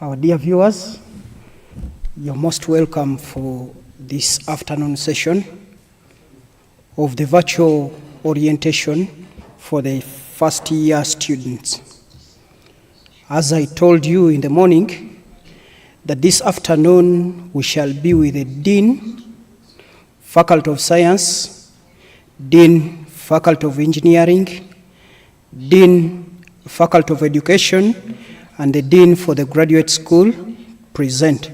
Our dear viewers, you're most welcome for this afternoon session of the virtual orientation for the first year students. As I told you in the morning, that this afternoon we shall be with the Dean, Faculty of Science, Dean, Faculty of Engineering, Dean, Faculty of Education, and the Dean for the Graduate School present.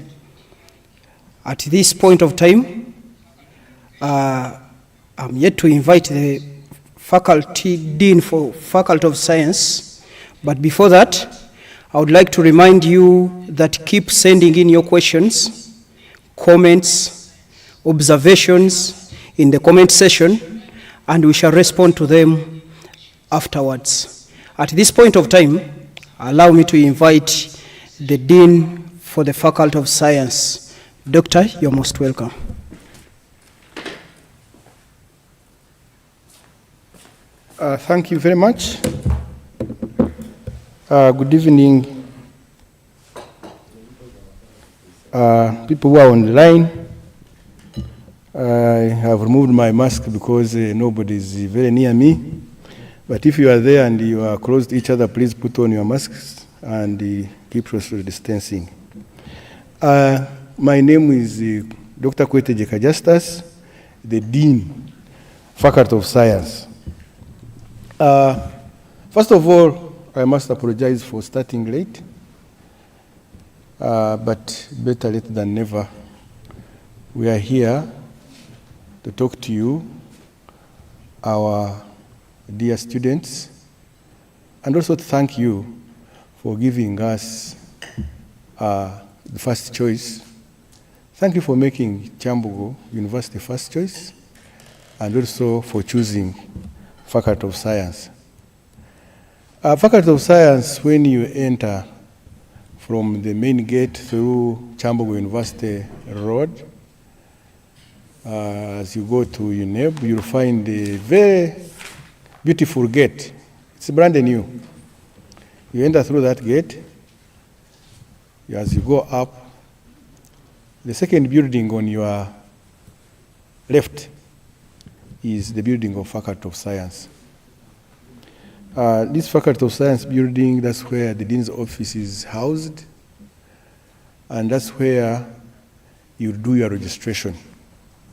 At this point of time, I'm yet to invite the Faculty Dean for Faculty of Science, but before that, I would like to remind you that keep sending in your questions, comments, observations in the comment section, and we shall respond to them afterwards. At this point of time, allow me to invite the Dean for the Faculty of Science. Doctor, you're most welcome. Thank you very much. Good evening, people who are on the line. I have removed my mask because nobody is very near me. But if you are there and you are close to each other, please put on your masks and keep social distancing. My name is Dr. Kwete Jeka Justus, the Dean, Faculty of Science. First of all, I must apologize for starting late, but better late than never. We are here to talk to you, our dear students, and also to thank you for giving us the first choice. Thank you for making Kyambogo University first choice, and also for choosing Faculty of Science. Faculty of Science, when you enter from the main gate through Kyambogo University Road, as you go to UNEB, you'll find a very beautiful gate. It's brand new. You enter through that gate. As you go up, the second building on your left is the building of Faculty of Science. This Faculty of Science building, that's where the Dean's office is housed, and that's where you do your registration.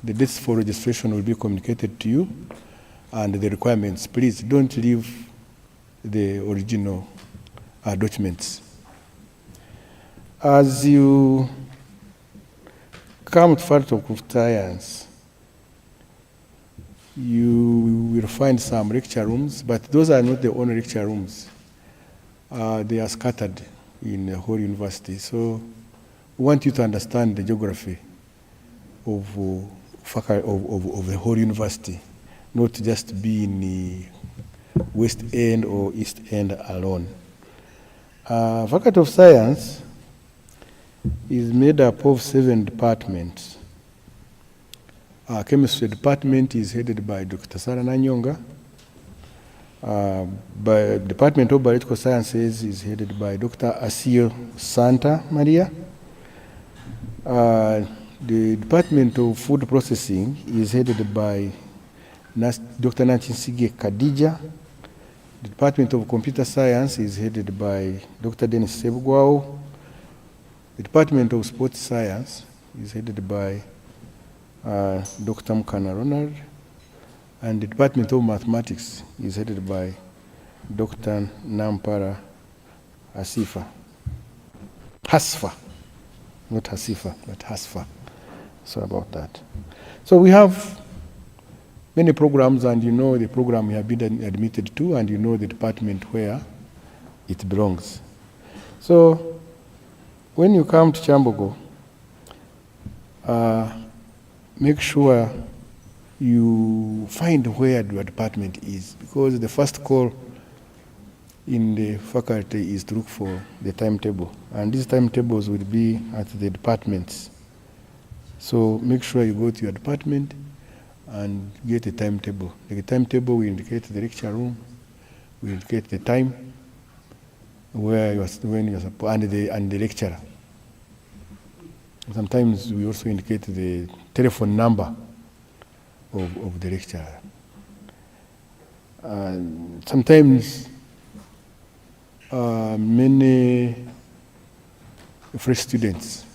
The dates for registration will be communicated to you, and the requirements. Please don't leave the original documents. As you come to Faculty of Science, you will find some lecture rooms, but those are not the only lecture rooms. They are scattered in the whole university. So we want you to understand the geography of the whole university, not just be in the West End or East End alone. Faculty of Science is made up of 7 departments. Chemistry department is headed by Dr. Sarah Nanyonga. Department of Biological Sciences is headed by Dr. Asil Santa Maria. The Department of Food Processing is headed by Dr. Nachinsige Khadija. The Department of Computer Science is headed by Dr. Dennis Sebugwao. The Department of Sports Science is headed by Dr. Mukana Ronald. And the Department of Mathematics is headed by Dr. Nampara Hasfa, not Hasifa, but Hasfa. So about that. So we have many programs, and you know the program you have been admitted to, and you know the department where it belongs. So when you come to Kyambogo, make sure you find where your department is, because the first call in the faculty is to look for the timetable, and these timetables will be at the departments. So make sure you go to your department and get a timetable. The timetable will indicate the lecture room, will indicate the time, where you are, when you are supposed, and the lecturer. Sometimes we also indicate the telephone number of the lecturer. Sometimes many fresh students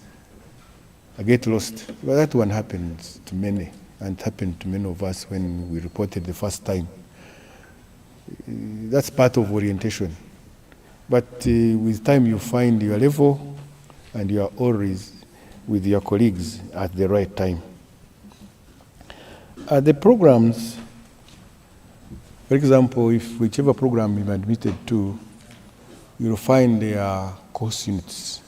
get lost. Well, that one happens to many, and it happened to many of us when we reported the first time. That's part of orientation. But with time you find your level and you are always with your colleagues at the right time. The programs, for example, if whichever program you're admitted to, you'll find there are course units.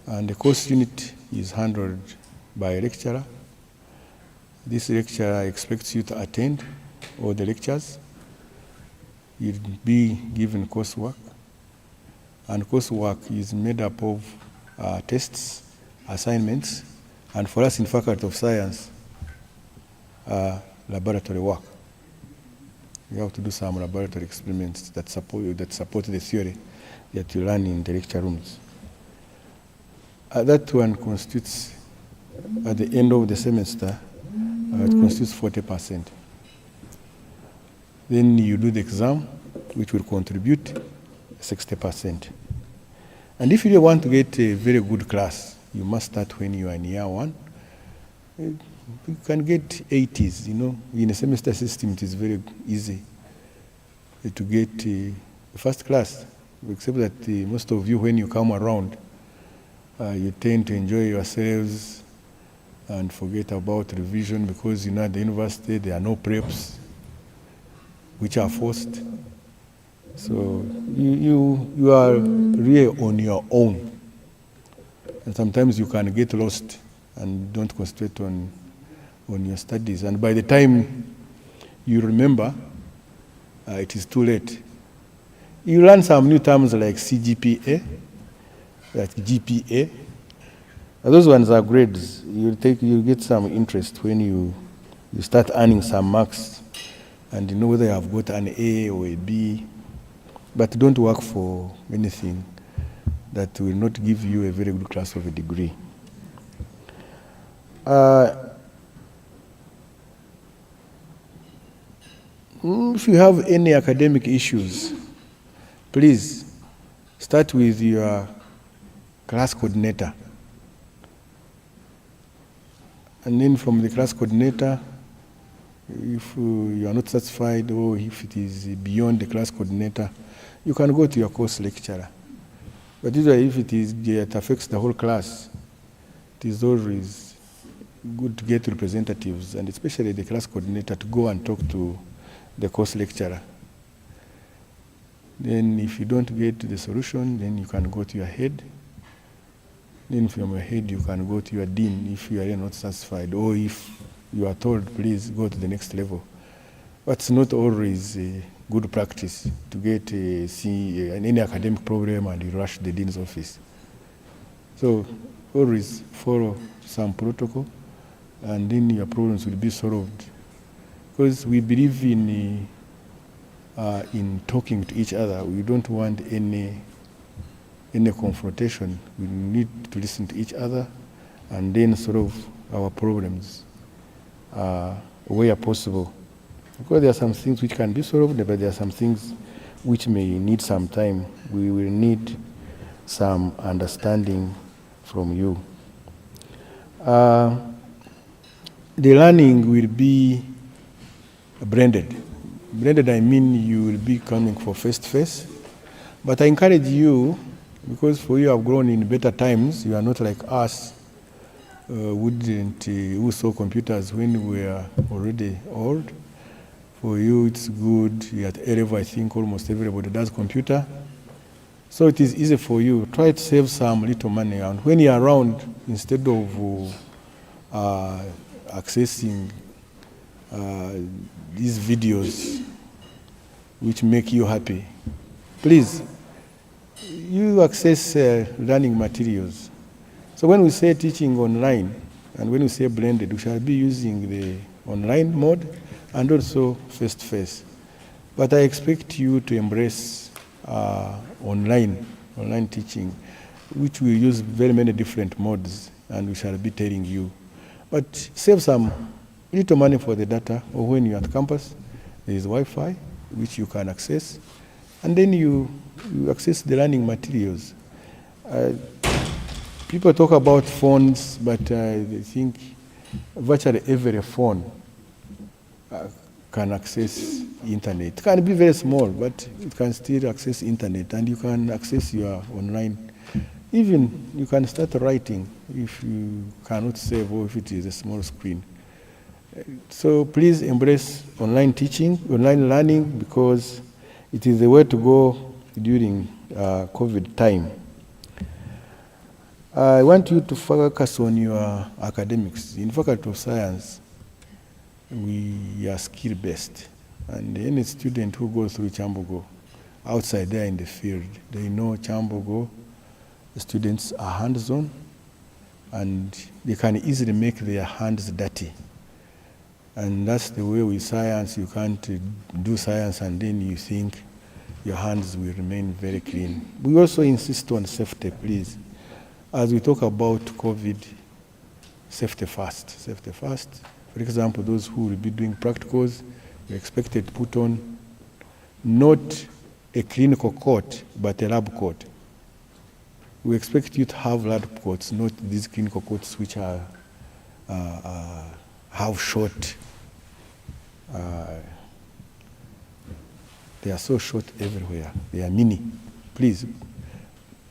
And the course unit is handled by a lecturer. This lecturer expects you to attend all the lectures. You'll be given coursework. And coursework is made up of tests, assignments, and for us in Faculty of Science, laboratory work. You have to do some laboratory experiments that support the theory that you learn in the lecture rooms. That one constitutes, at the end of the semester, it constitutes 40%. Then you do the exam, which will contribute 60%. And if you want to get a very good class, you must start when you are in year one. You can get 80s, In a semester system, it is very easy to get first class, except that most of you, when you come around, you tend to enjoy yourselves and forget about revision because, at the university, there are no preps, which are forced. So you are really on your own. And sometimes you can get lost and don't concentrate on your studies. And by the time you remember, it is too late. You learn some new terms like CGPA, like GPA. Those ones are grades. You get some interest when you start earning some marks and you know whether you have got an A or a B. But don't work for anything that will not give you a very good class of a degree. If you have any academic issues, please start with your class coordinator. And then from the class coordinator, if you are not satisfied or if it is beyond the class coordinator, you can go to your course lecturer. But usually if it affects the whole class, it is always good to get representatives, and especially the class coordinator, to go and talk to the course lecturer. Then if you don't get the solution, then you can go to your head. Then from your head, you can go to your dean if you are not satisfied, or if you are told, please go to the next level. But it's not always a good practice to get any academic problem and you rush the dean's office. So always follow some protocol, and then your problems will be solved. Because we believe in talking to each other. We don't want any confrontation. We need to listen to each other and then solve our problems where possible. Because there are some things which can be solved, but there are some things which may need some time. We will need some understanding from you. The learning will be blended. Blended, I mean you will be coming for face-to-face. But I encourage you, because for you have grown in better times, you are not like us, who saw computers when we were already old. For you, it's good. At A level, I think almost everybody does computer. So it is easy for you. Try to save some little money. And when you're around, instead of accessing these videos which make you happy, please, you access learning materials. So when we say teaching online, and when we say blended, we shall be using the online mode and also face-to-face. But I expect you to embrace online teaching. which we use very many different modes, and we shall be telling you. But save some little money for the data, or when you're at campus, there is Wi-Fi, which you can access, and then you access the learning materials. People talk about phones, but I think virtually every phone can access internet. It can be very small, but it can still access internet, and you can access your online. Even you can start writing if you cannot save or if it is a small screen. So please embrace online teaching, online learning, because it is the way to go during COVID time. I want you to focus on your academics. In Faculty of Science, we are skill-based, and any student who goes through Kyambogo outside there in the field, they know Kyambogo students are hands-on, and they can easily make their hands dirty. And that's the way with science. You can't do science and then you think your hands will remain very clean. We also insist on safety, please. As we talk about COVID, safety first, safety first. For example, those who will be doing practicals, you're expected to put on not a clinical coat, but a lab coat. We expect you to have lab coats, not these clinical coats which are have short. They are so short everywhere. They are mini. Please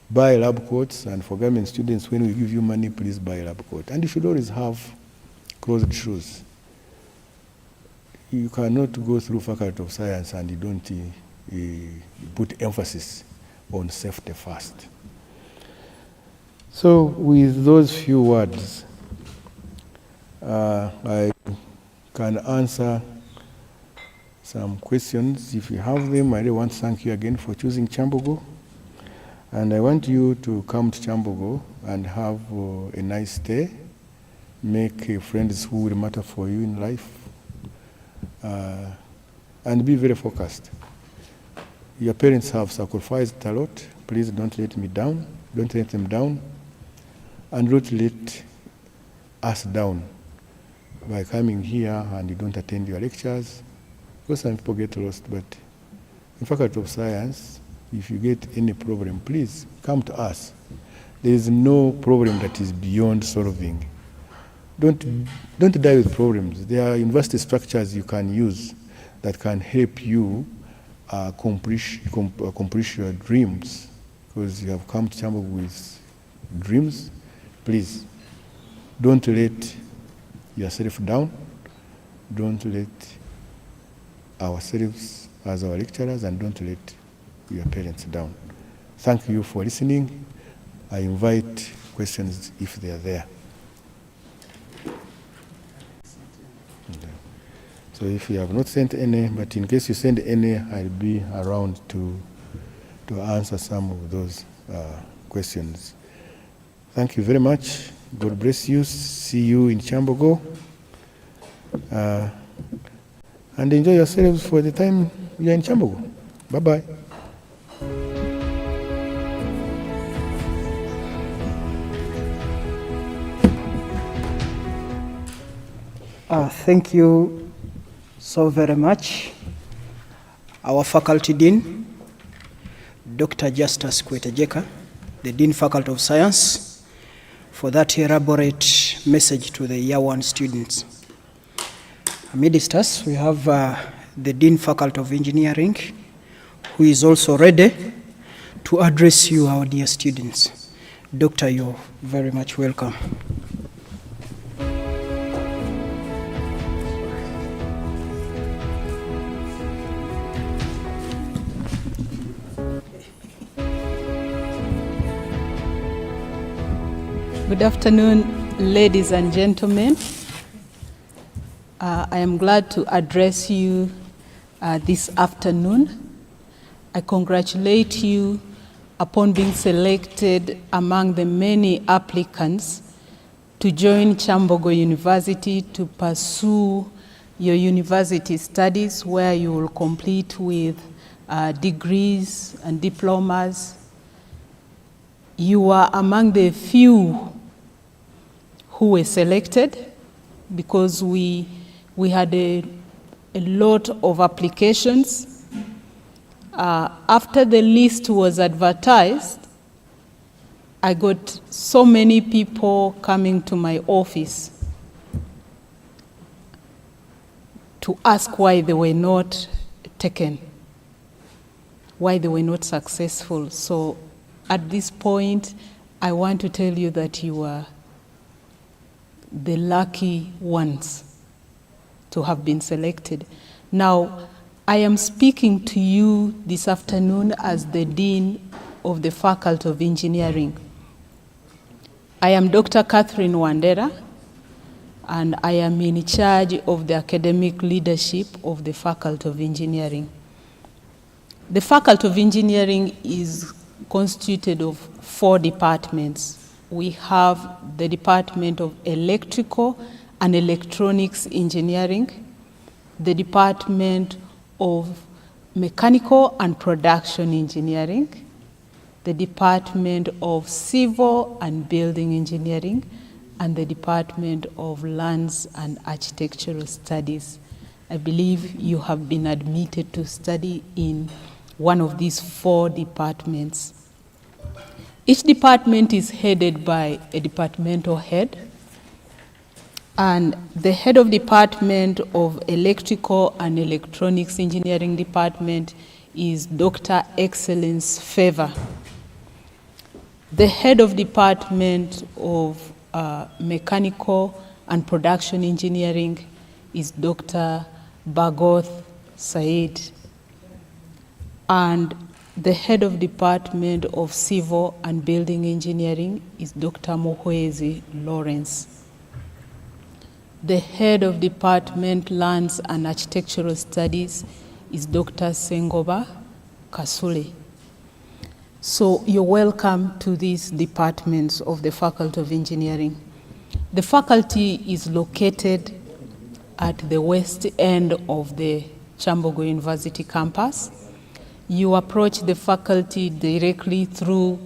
buy lab coats, and for government students, when we give you money, please buy a lab coat. And you should always have closed shoes. You cannot go through Faculty of Science and you don't put emphasis on safety first. So with those few words, I can answer some questions if you have them. I really want to thank you again for choosing Kyambogo. And I want you to come to Kyambogo and have a nice stay. Make friends who will matter for you in life. And be very focused. Your parents have sacrificed a lot. Please don't let me down. Don't let them down. And don't let us down by coming here and you don't attend your lectures. Because some people get lost, but in Faculty of Science, if you get any problem, please come to us. There is no problem that is beyond solving. Don't die with problems. There are university structures you can use that can help you accomplish your dreams. Because you have come to Kyambogo with dreams. Please, don't let yourself down. Don't let ourselves as our lecturers, and don't let your parents down. Thank you for listening. I invite questions if they are there. So if you have not sent any, but in case you send any, I'll be around to answer some of those questions. Thank you very much. God bless you. See you in Kyambogo. And enjoy yourselves for the time you're in Kyambogo. Bye-bye. Thank you so very much, our Faculty Dean, Dr. Justus Kwetegeka, the Dean Faculty of Science, for that elaborate message to the Year 1 students. Amidst us, we have the Dean Faculty of Engineering, who is also ready to address you, our dear students. Doctor, you're very much welcome. Good afternoon, ladies and gentlemen. I am glad to address you this afternoon. I congratulate you upon being selected among the many applicants to join Kyambogo University to pursue your university studies, where you will complete with degrees and diplomas You are among the few who were selected because we had a lot of applications. After the list was advertised, I got so many people coming to my office to ask why they were not taken, why they were not successful. So at this point, I want to tell you that you are the lucky ones to have been selected. Now, I am speaking to you this afternoon as the Dean of the Faculty of Engineering. I am Dr. Catherine Wandera, and I am in charge of the academic leadership of the Faculty of Engineering. The Faculty of Engineering is constituted of 4 departments. We have the Department of Electrical and Electronics Engineering, the Department of Mechanical and Production Engineering, the Department of Civil and Building Engineering, and the Department of Lands and Architectural Studies. I believe you have been admitted to study in one of these 4 departments. Each department is headed by a departmental head, and the head of Department of Electrical and Electronics Engineering Department is Dr. Excellence Favor. The head of Department of Mechanical and Production Engineering is Dr. Bagoth Said. And the head of Department of Civil and Building Engineering is Dr. Mohwezi Lawrence. The head of Department Lands and Architectural Studies is Dr. Sengoba Kasule. So you're welcome to these departments of the Faculty of Engineering. The faculty is located at the west end of the Kyambogo University campus. You approach the faculty directly through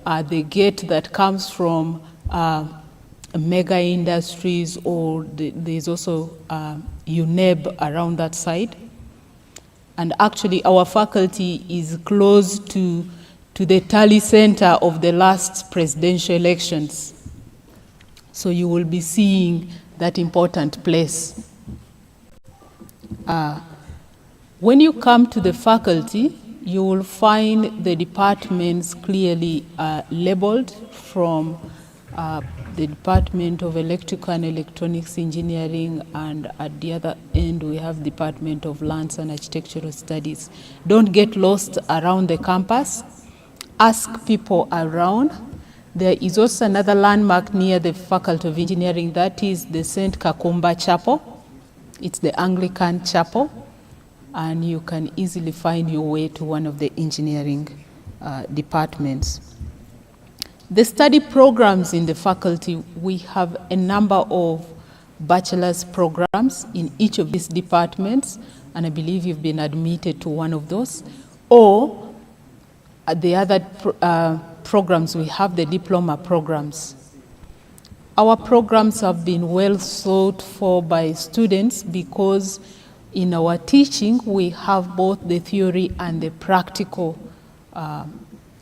the gate that comes from Mega Industries, or there's also UNEB around that side. And actually our faculty is close to the tally center of the last presidential elections. So you will be seeing that important place. When you come to the faculty, you will find the departments clearly labeled, from the Department of Electrical and Electronics Engineering, and at the other end we have Department of Lands and Architectural Studies. Don't get lost around the campus. Ask people around. There is also another landmark near the Faculty of Engineering, that is the St. Kakumba Chapel. It's the Anglican chapel, and you can easily find your way to one of the engineering departments. The study programs in the faculty, we have a number of bachelor's programs in each of these departments, and I believe you've been admitted to one of those. Or the other programs, we have the diploma programs. Our programs have been well sought for by students because in our teaching we have both the theory and the practical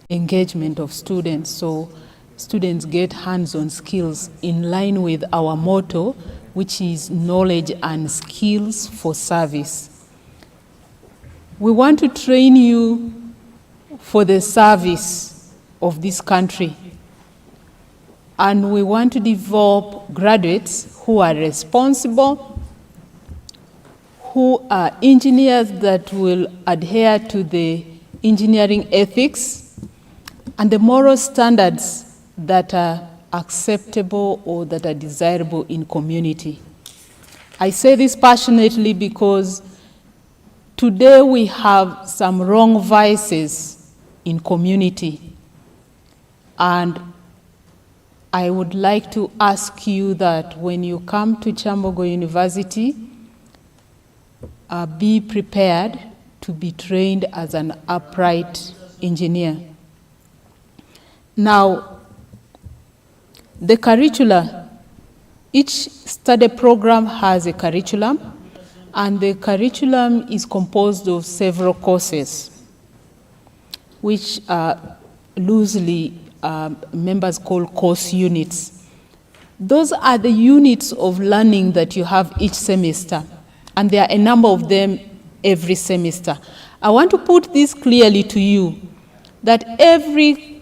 engagement of students. So students get hands-on skills in line with our motto, which is knowledge and skills for service. We want to train you for the service of this country, and we want to develop graduates who are responsible, who are engineers that will adhere to the engineering ethics and the moral standards that are acceptable or that are desirable in community. I say this passionately because today we have some wrong vices in community, and I would like to ask you that when you come to Kyambogo University, be prepared to be trained as an upright engineer. Now, the curricula, each study program has a curriculum, and the curriculum is composed of several courses, which loosely members call course units. Those are the units of learning that you have each semester, and there are a number of them every semester. I want to put this clearly to you, that every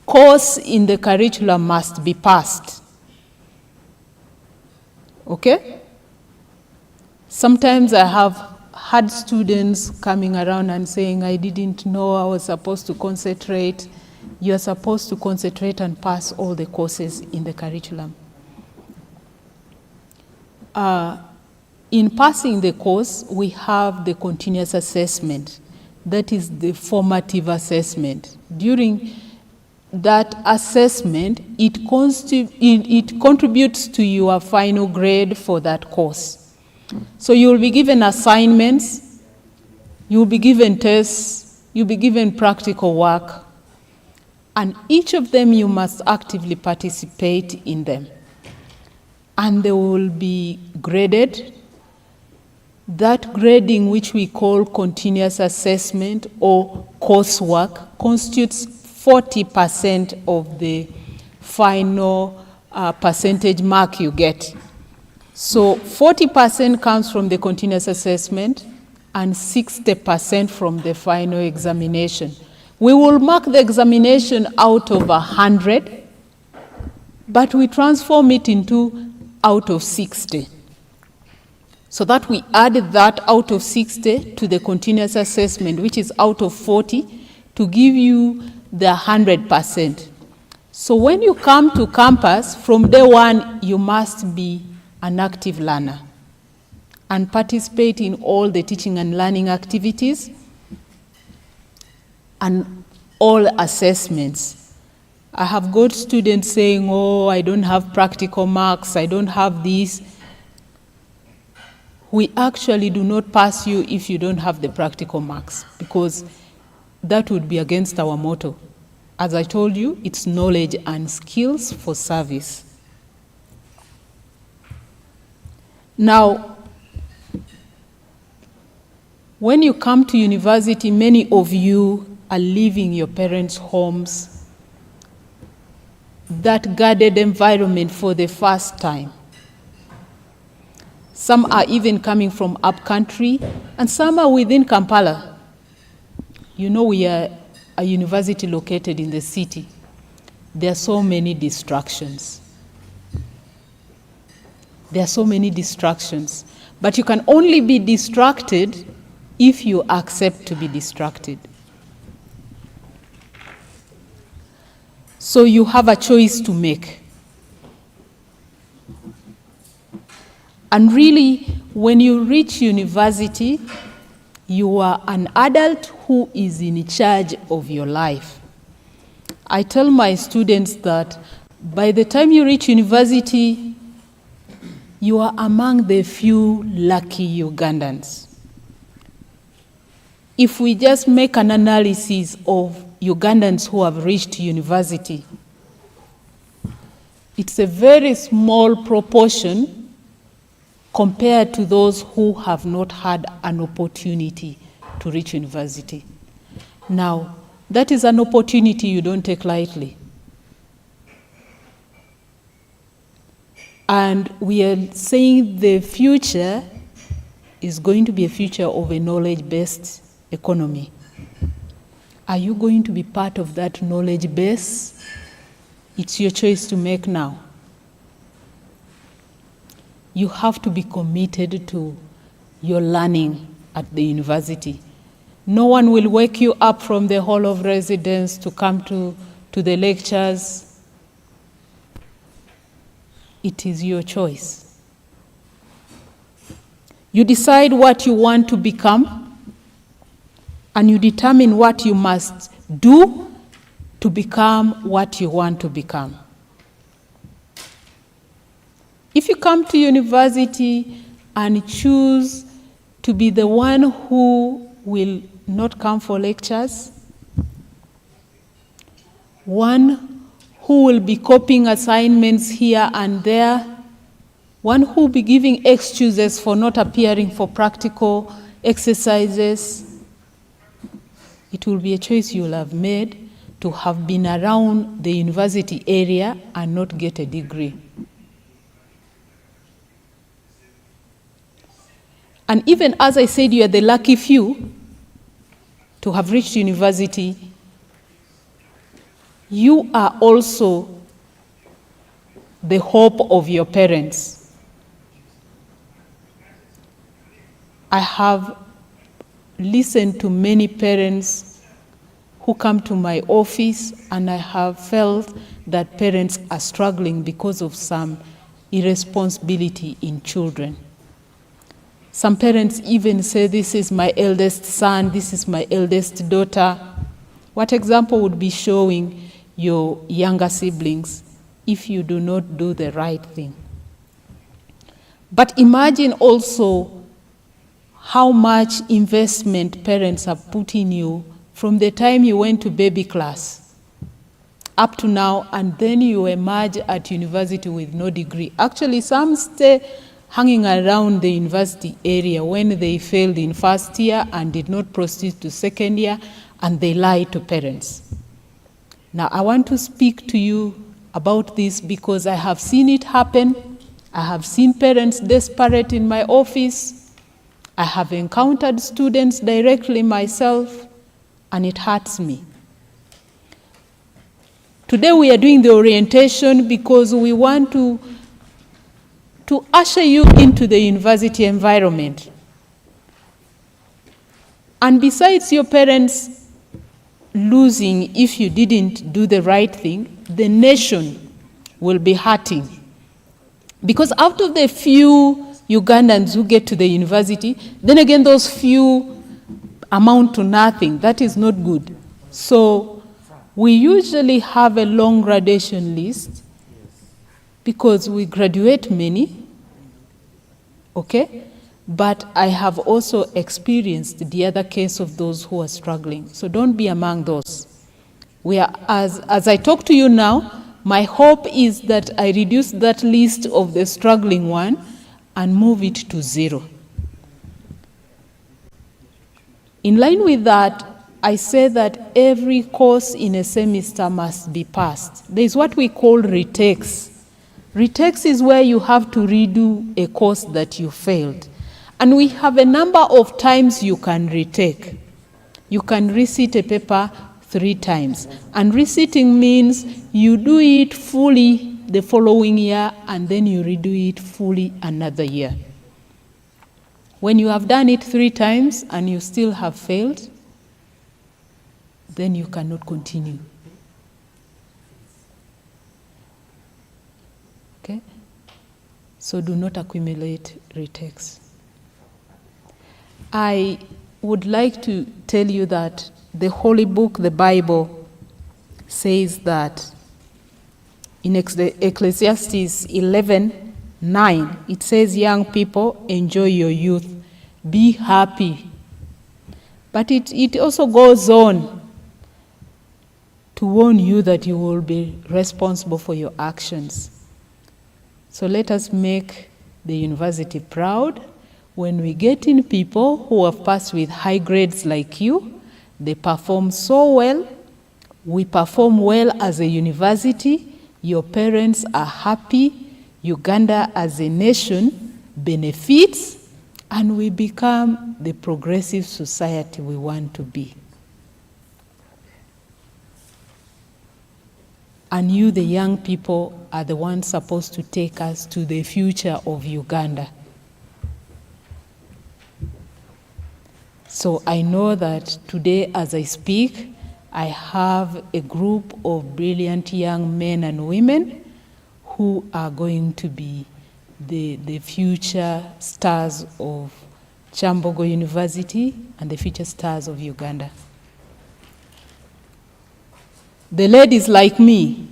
course in the curriculum must be passed. Okay? Sometimes I have had students coming around and saying, I didn't know I was supposed to concentrate. You are supposed to concentrate and pass all the courses in the curriculum. In passing the course, we have the continuous assessment. That is the formative assessment. During that assessment, it contributes to your final grade for that course. So you will be given assignments, you will be given tests, you'll be given practical work, and each of them you must actively participate in them. And they will be graded. That grading, which we call continuous assessment or coursework, constitutes 40% of the final percentage mark you get. So 40% comes from the continuous assessment and 60% from the final examination. We will mark the examination out of 100, but we transform it into out of 60. So that we added that out of 60 to the continuous assessment, which is out of 40, to give you the 100%. So when you come to campus, from day one, you must be an active learner and participate in all the teaching and learning activities and all assessments. I have got students saying, oh, I don't have practical marks, I don't have this. We actually do not pass you if you don't have the practical marks, because that would be against our motto. As I told you, it's knowledge and skills for service. Now, when you come to university, many of you are leaving your parents' homes, that guarded environment for the first time. Some are even coming from upcountry, and some are within Kampala. You know, we are a university located in the city. There are so many distractions. There are so many distractions. But you can only be distracted if you accept to be distracted. So you have a choice to make. And really, when you reach university, you are an adult who is in charge of your life. I tell my students that by the time you reach university, you are among the few lucky Ugandans. If we just make an analysis of Ugandans who have reached university, it's a very small proportion compared to those who have not had an opportunity to reach university. Now, that is an opportunity you don't take lightly. And we are saying the future is going to be a future of a knowledge-based economy. Are you going to be part of that knowledge base? It's your choice to make now. You have to be committed to your learning at the university. No one will wake you up from the hall of residence to come to the lectures. It is your choice. You decide what you want to become, and you determine what you must do to become what you want to become. If you come to university and choose to be the one who will not come for lectures, one who will be copying assignments here and there, one who will be giving excuses for not appearing for practical exercises. It will be a choice you will have made to have been around the university area and not get a degree. And even as I said, you are the lucky few to have reached university, you are also the hope of your parents. I have listened to many parents who come to my office, and I have felt that parents are struggling because of some irresponsibility in children. Some parents even say, this is my eldest son, this is my eldest daughter. What example would be showing your younger siblings if you do not do the right thing? But imagine also how much investment parents have put in you from the time you went to baby class up to now, and then you emerge at university with no degree. Actually, some stay hanging around the university area when they failed in first year and did not proceed to second year, and they lie to parents. Now, I want to speak to you about this because I have seen it happen. I have seen parents desperate in my office. I have encountered students directly myself, and it hurts me. Today we are doing the orientation because we want to usher you into the university environment. And besides your parents losing if you didn't do the right thing, the nation will be hurting. Because out of the few Ugandans who get to the university, then again those few amount to nothing. That is not good. So we usually have a long graduation list because we graduate many, okay? But I have also experienced the other case of those who are struggling. So don't be among those. We are, as I talk to you now, my hope is that I reduce that list of the struggling one and move it to 0. In line with that, I say that every course in a semester must be passed. There is what we call retakes. Retakes is where you have to redo a course that you failed. And we have a number of times you can retake. You can resit a paper 3 times. And resitting means you do it fully the following year, and then you redo it fully another year. When you have done it 3 times and you still have failed, then you cannot continue. Okay? So do not accumulate retakes. I would like to tell you that the Holy Book, the Bible, says that in Ecclesiastes 11:9, it says, young people, enjoy your youth, be happy. But it also goes on to warn you that you will be responsible for your actions. So let us make the university proud. When we get in people who have passed with high grades like you, they perform so well, we perform well as a university, your parents are happy, Uganda as a nation benefits, and we become the progressive society we want to be. And you, the young people, are the ones supposed to take us to the future of Uganda. So I know that today, as I speak, I have a group of brilliant young men and women who are going to be the future stars of Kyambogo University and the future stars of Uganda. The ladies like me,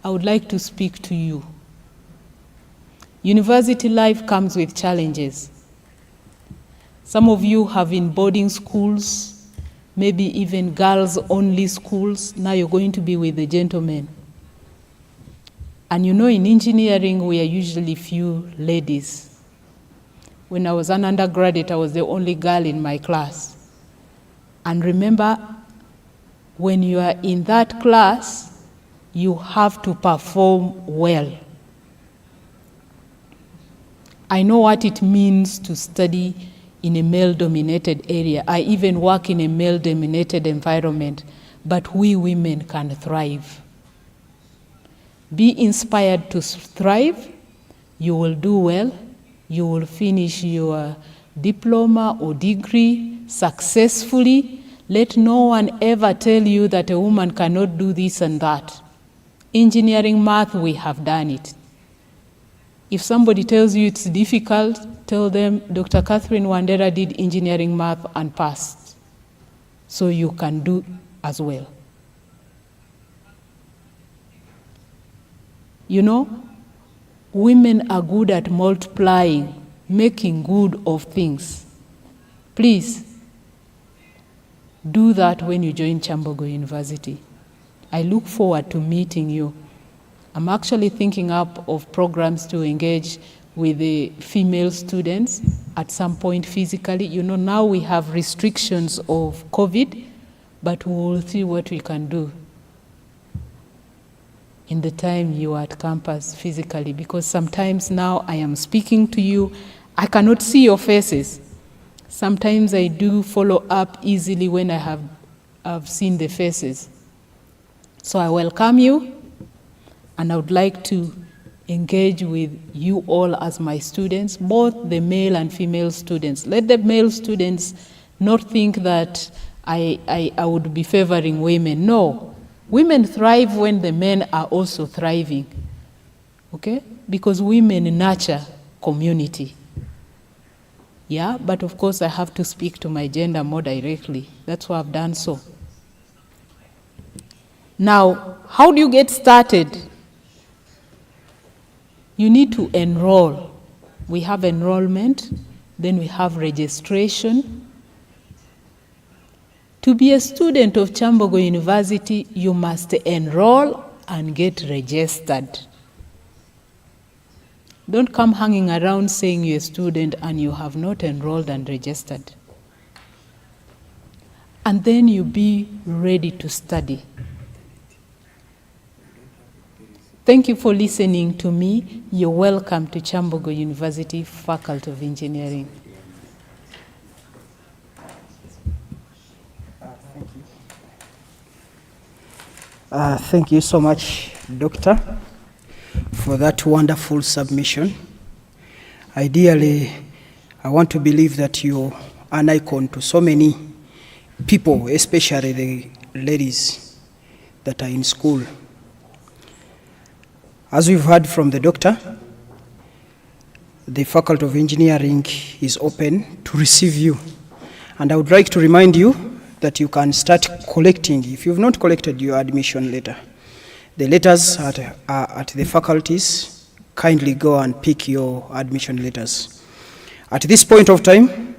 I would like to speak to you. University life comes with challenges. Some of you have in boarding schools. maybe even girls-only schools. Now you're going to be with the gentlemen. And you know, in engineering, we are usually few ladies. When I was an undergraduate, I was the only girl in my class. And remember, when you are in that class, you have to perform well. I know what it means to study in a male-dominated area. I even work in a male-dominated environment, but we women can thrive. Be inspired to thrive. You will do well. You will finish your diploma or degree successfully. Let no one ever tell you that a woman cannot do this and that. Engineering, math, we have done it. If somebody tells you it's difficult, tell them Dr. Catherine Wandera did engineering, math, and passed. So you can do as well. You know, women are good at multiplying, making good of things. Please, do that when you join Kyambogo University. I look forward to meeting you. I'm actually thinking up of programs to engage with the female students at some point physically. You know, now we have restrictions of COVID, but we will see what we can do in the time you are at campus physically, because sometimes now I am speaking to you, I cannot see your faces. Sometimes I do follow up easily when I have seen the faces. So I welcome you, and I would like to engage with you all as my students, both the male and female students. Let the male students not think that I would be favoring women. No. Women thrive when the men are also thriving, okay? Because women nurture community. Yeah, but of course I have to speak to my gender more directly. That's why I've done so. Now, how do you get started? You need to enroll. We have enrollment, then we have registration. To be a student of Kyambogo University, you must enroll and get registered. Don't come hanging around saying you're a student and you have not enrolled and registered. And then you be ready to study. Thank you for listening to me. You're welcome to Kyambogo University Faculty of Engineering. Thank you so much, Doctor, for that wonderful submission. Ideally, I want to believe that you're an icon to so many people, especially the ladies that are in school. As we've heard from the doctor, the Faculty of Engineering is open to receive you. And I would like to remind you that you can start collecting, if you've not collected your admission letter. The letters are at the faculties. Kindly go and pick your admission letters. At this point of time,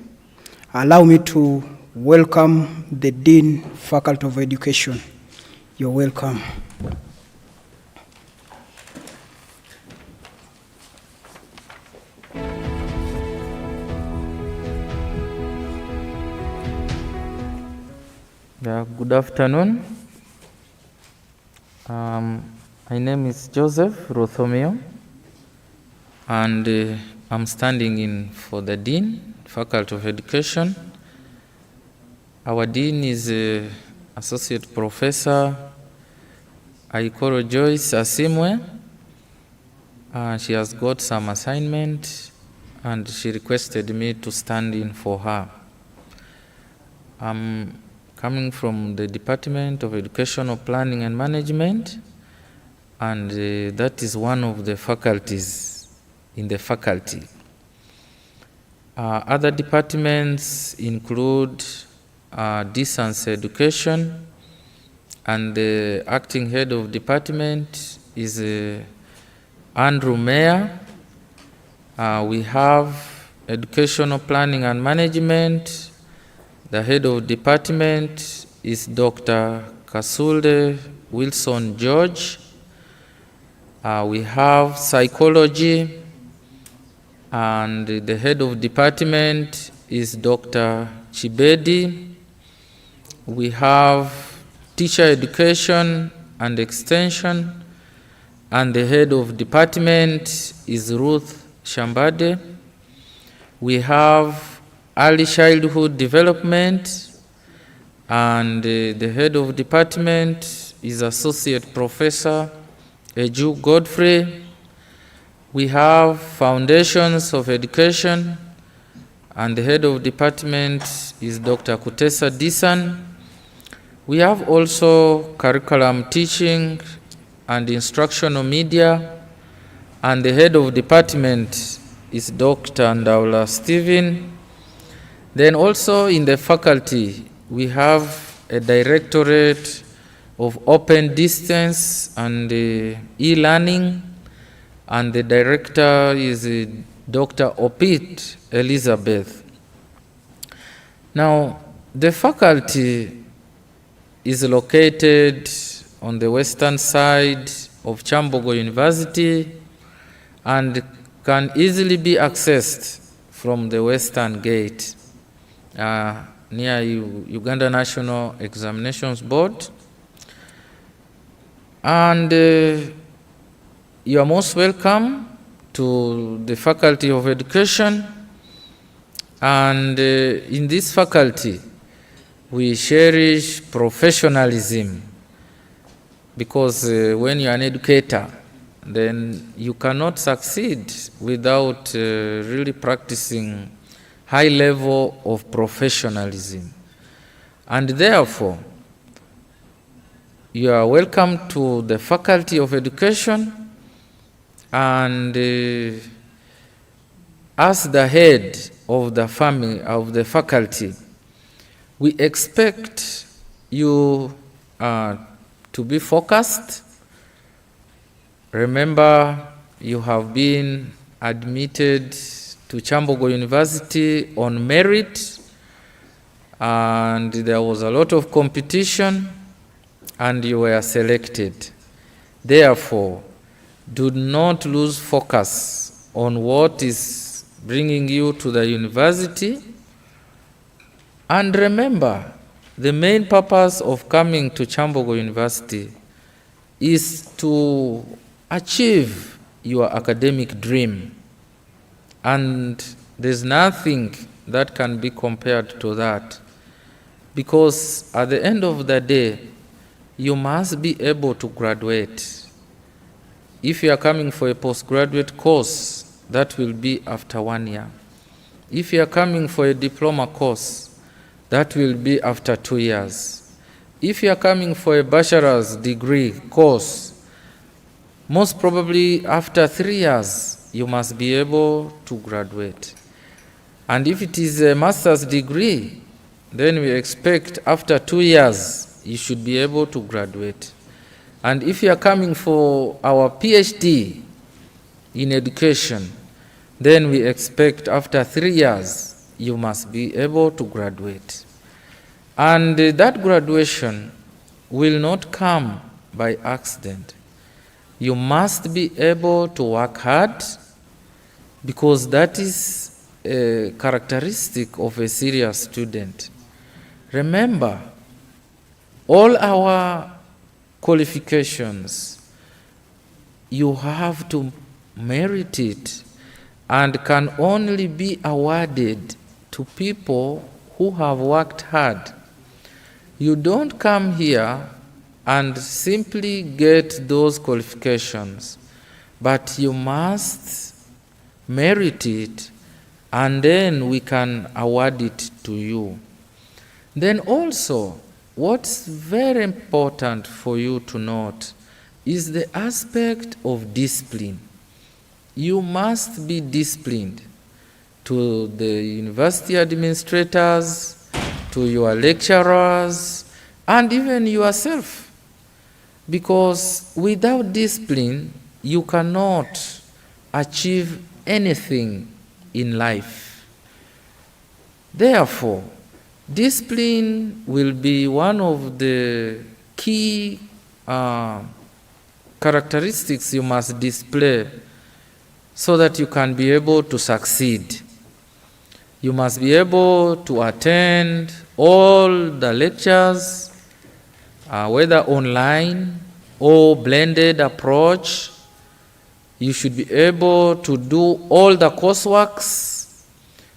allow me to welcome the Dean, Faculty of Education. You're welcome. Yeah, good afternoon. My name is Joseph Rothomeo, and I'm standing in for the Dean, Faculty of Education. Our Dean is Associate Professor Aikoro Joyce Asimwe. She has got some assignment, and she requested me to stand in for her. I'm coming from the Department of Educational Planning and Management, and that is one of the faculties in the faculty. Other departments include distance education, and the acting head of department is Andrew Mayer. We have educational planning and management. The head of department is Dr. Kasulde Wilson George. We have psychology, and the head of department is Dr. Chibedi. We have teacher education and extension, and the head of department is Ruth Shambade. We have early childhood development, and the head of department is Associate Professor Eju Godfrey. We have foundations of education, and the head of department is Dr. Kutesa Disan. We have also curriculum teaching and instructional media, and the head of department is Dr. Ndaula Stephen. Then also in the faculty, we have a directorate of open distance and e-learning, and the director is Dr. Opit Elizabeth. Now, the faculty is located on the western side of Kyambogo University and can easily be accessed from the western gate near Uganda National Examinations Board. And you are most welcome to the Faculty of Education. And in this faculty, we cherish professionalism, because when you are an educator, then you cannot succeed without really practicing high level of professionalism. And therefore, you are welcome to the Faculty of Education, and as the head of the family of the faculty, we expect you to be focused. Remember, you have been admitted to Kyambogo University on merit, and there was a lot of competition, and you were selected. Therefore, do not lose focus on what is bringing you to the university. And remember, the main purpose of coming to Kyambogo University is to achieve your academic dream. And there's nothing that can be compared to that. Because at the end of the day, you must be able to graduate. If you are coming for a postgraduate course, that will be after 1 year. If you are coming for a diploma course, that will be after 2 years. If you are coming for a bachelor's degree course, most probably after 3 years, you must be able to graduate. And if it is a master's degree, then we expect after 2 years, you should be able to graduate. And if you are coming for our PhD in education, then we expect after 3 years, you must be able to graduate. And that graduation will not come by accident. You must be able to work hard, because that is a characteristic of a serious student. Remember, all our qualifications, you have to merit it, and can only be awarded to people who have worked hard. You don't come here and simply get those qualifications, but you must merit it, and then we can award it to you. Then also, what's very important for you to note is the aspect of discipline. You must be disciplined to the university administrators, to your lecturers, and even yourself. Because without discipline, you cannot achieve anything in life. Therefore, Discipline will be one of the key characteristics you must display so that you can be able to succeed. You must be able to attend all the lectures, whether online or blended approach. You should be able to do all the courseworks.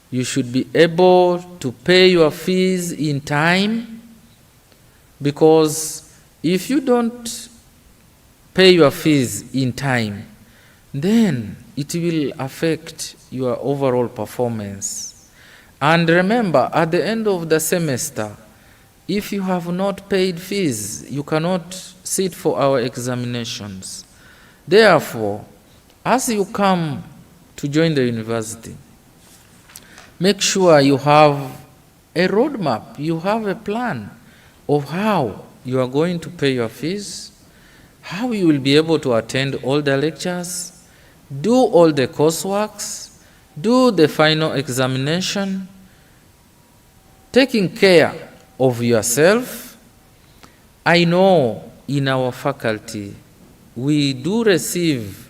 You should be able to pay your fees in time, because if you don't pay your fees in time, then it will affect your overall performance. And remember, at the end of the semester, if you have not paid fees, you cannot sit for our examinations. Therefore, as you come to join the university, make sure you have a roadmap, you have a plan of how you are going to pay your fees, how you will be able to attend all the lectures, do all the courseworks, do the final examination, taking care of yourself. I know in our faculty, we do receive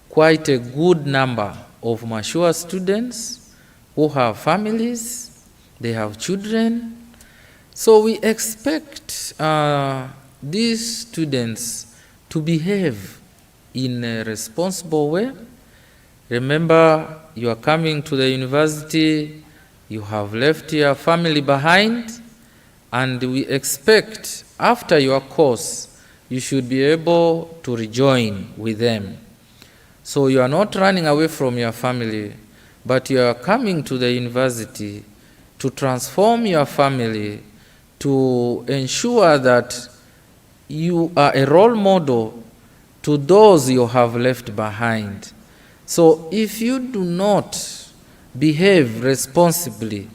quite a good number of mature students who have families, they have children. So we expect these students to behave in a responsible way. Remember, you are coming to the university, you have left your family behind, and we expect after your course, you should be able to rejoin with them. So you are not running away from your family, but you are coming to the university to transform your family, to ensure that you are a role model to those you have left behind. So if you do not behave responsibly,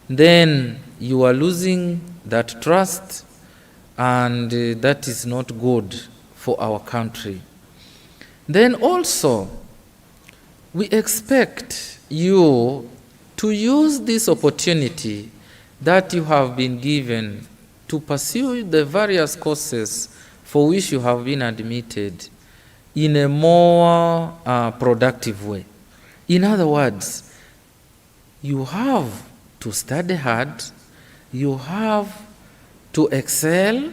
then you are losing that trust, and that is not good for our country. Then also, we expect you to use this opportunity that you have been given to pursue the various courses for which you have been admitted in a more productive way. In other words, you have to study hard, you have to excel,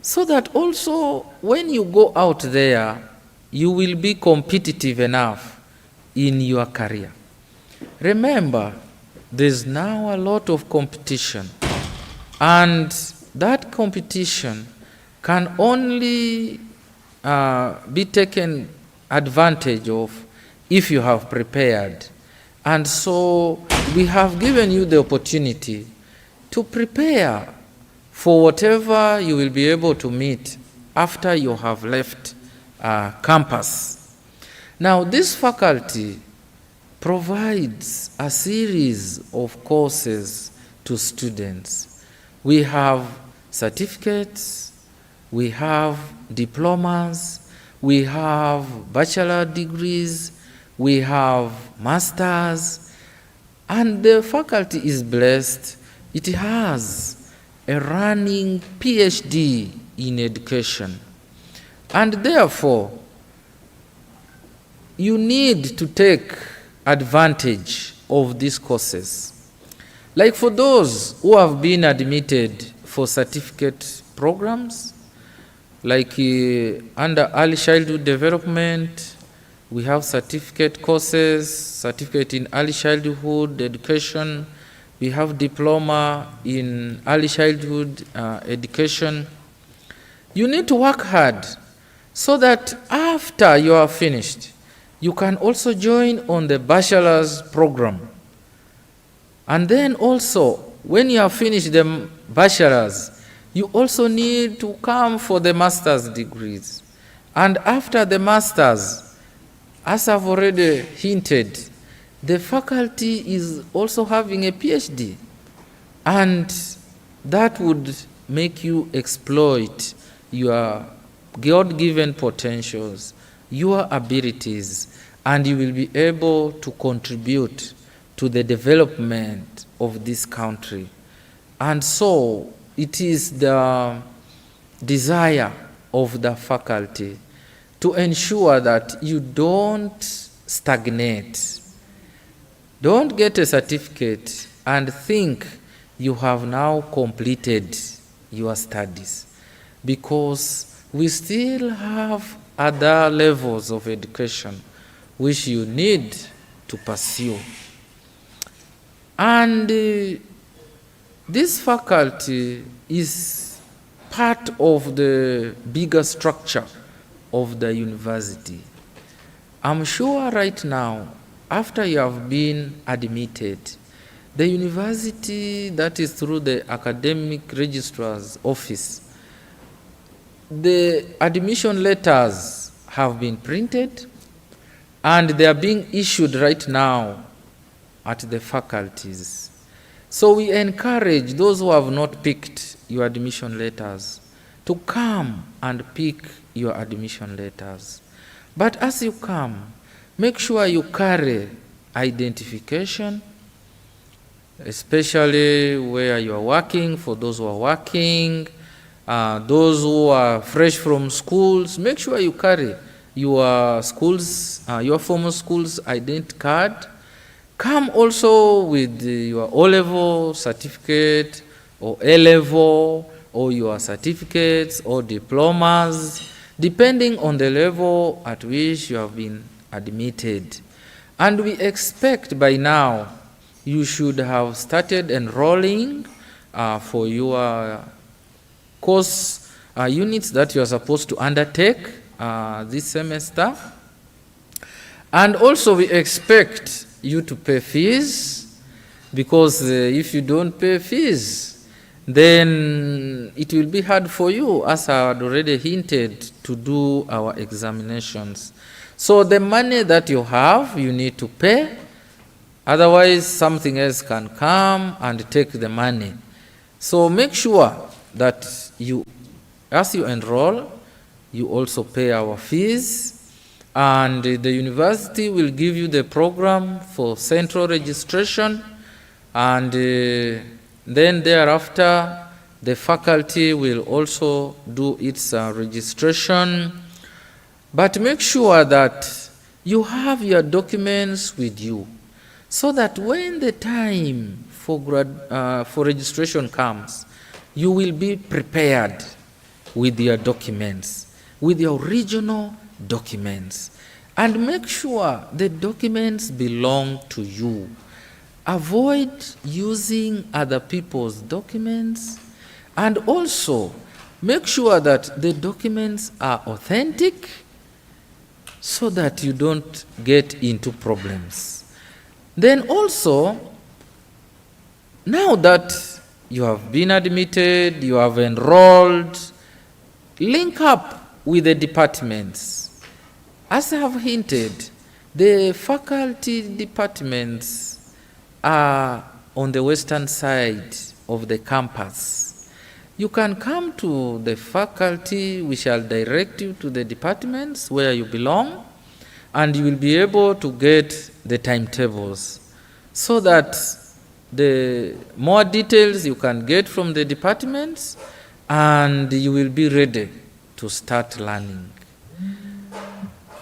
so that also when you go out there, you will be competitive enough in your career. Remember, there's now a lot of competition, and that competition can only be taken advantage of if you have prepared. And so we have given you the opportunity to prepare for whatever you will be able to meet after you have left campus. Now, this faculty provides a series of courses to students. We have certificates, we have diplomas, we have bachelor degrees, we have masters, and the faculty is blessed. It has a running PhD in education. And therefore, you need to take advantage of these courses. Like for those who have been admitted for certificate programs, like under early childhood development, we have certificate courses, certificate in early childhood education, we have diploma in early childhood education. You need to work hard so that after you are finished, you can also join on the bachelor's program. And then also, when you have finished the bachelor's, you also need to come for the master's degrees. And after the master's, as I've already hinted, the faculty is also having a PhD. And that would make you exploit your God-given potentials, your abilities, and you will be able to contribute to the development of this country. And so it is the desire of the faculty to ensure that you don't stagnate. Don't get a certificate and think you have now completed your studies, because we still have other levels of education which you need to pursue. And this faculty is part of the bigger structure of the university. I'm sure right now, after you have been admitted, the university, that is through the academic registrar's office, the admission letters have been printed and they are being issued right now at the faculties. So we encourage those who have not picked your admission letters to come and pick your admission letters. But as you come, make sure you carry identification, especially where you are working. For those who are working, those who are fresh from schools, make sure you carry your schools, your former school's ident card. Come also with your O-level certificate or A-level or your certificates or diplomas, depending on the level at which you have been admitted. And we expect by now you should have started enrolling for your course units that you are supposed to undertake this semester. And also we expect you to pay fees, because if you don't pay fees, then it will be hard for you, as I had already hinted, to do our examinations. So the money that you have, you need to pay. Otherwise, something else can come and take the money. So make sure that you, as you enroll, you also pay our fees. And the university will give you the program for central registration. And then thereafter, the faculty will also do its registration. But make sure that you have your documents with you, so that when the time for registration comes, you will be prepared with your documents, with your original documents. And make sure the documents belong to you. Avoid using other people's documents, and also make sure that the documents are authentic, so that you don't get into problems. Then also, now that you have been admitted, you have enrolled, link up with the departments. As I have hinted, the faculty departments are on the western side of the campus. You can come to the faculty, we shall direct you to the departments where you belong, and you will be able to get the timetables, so that the more details you can get from the departments, and you will be ready to start learning.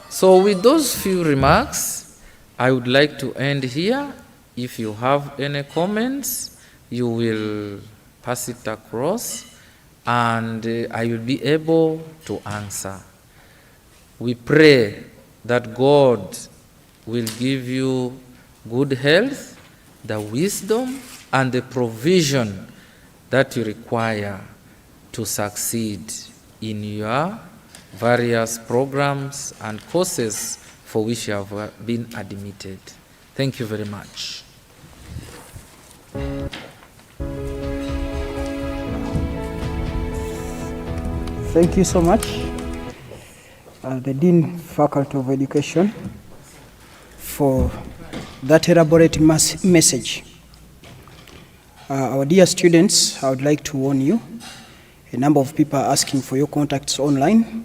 So with those few remarks, I would like to end here. If you have any comments, you will pass it across, and I will be able to answer. We pray that God will give you good health, the wisdom, and the provision that you require to succeed in your various programs and courses for which you have been admitted. Thank you very much. Thank you so much, the Dean Faculty of Education, for that elaborate message. Our dear students, I would like to warn you, a number of people are asking for your contacts online.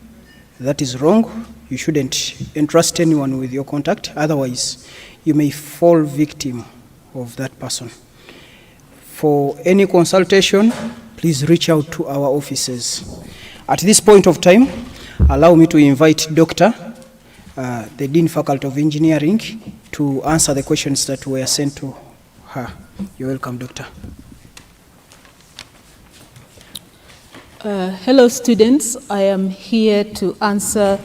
That is wrong. You shouldn't entrust anyone with your contact, otherwise you may fall victim of that person. For any consultation, please reach out to our offices. At this point of time, allow me to invite Dr. The Dean Faculty of Engineering, to answer the questions that were sent to her. You're welcome, Doctor. Hello, students. I am here to answer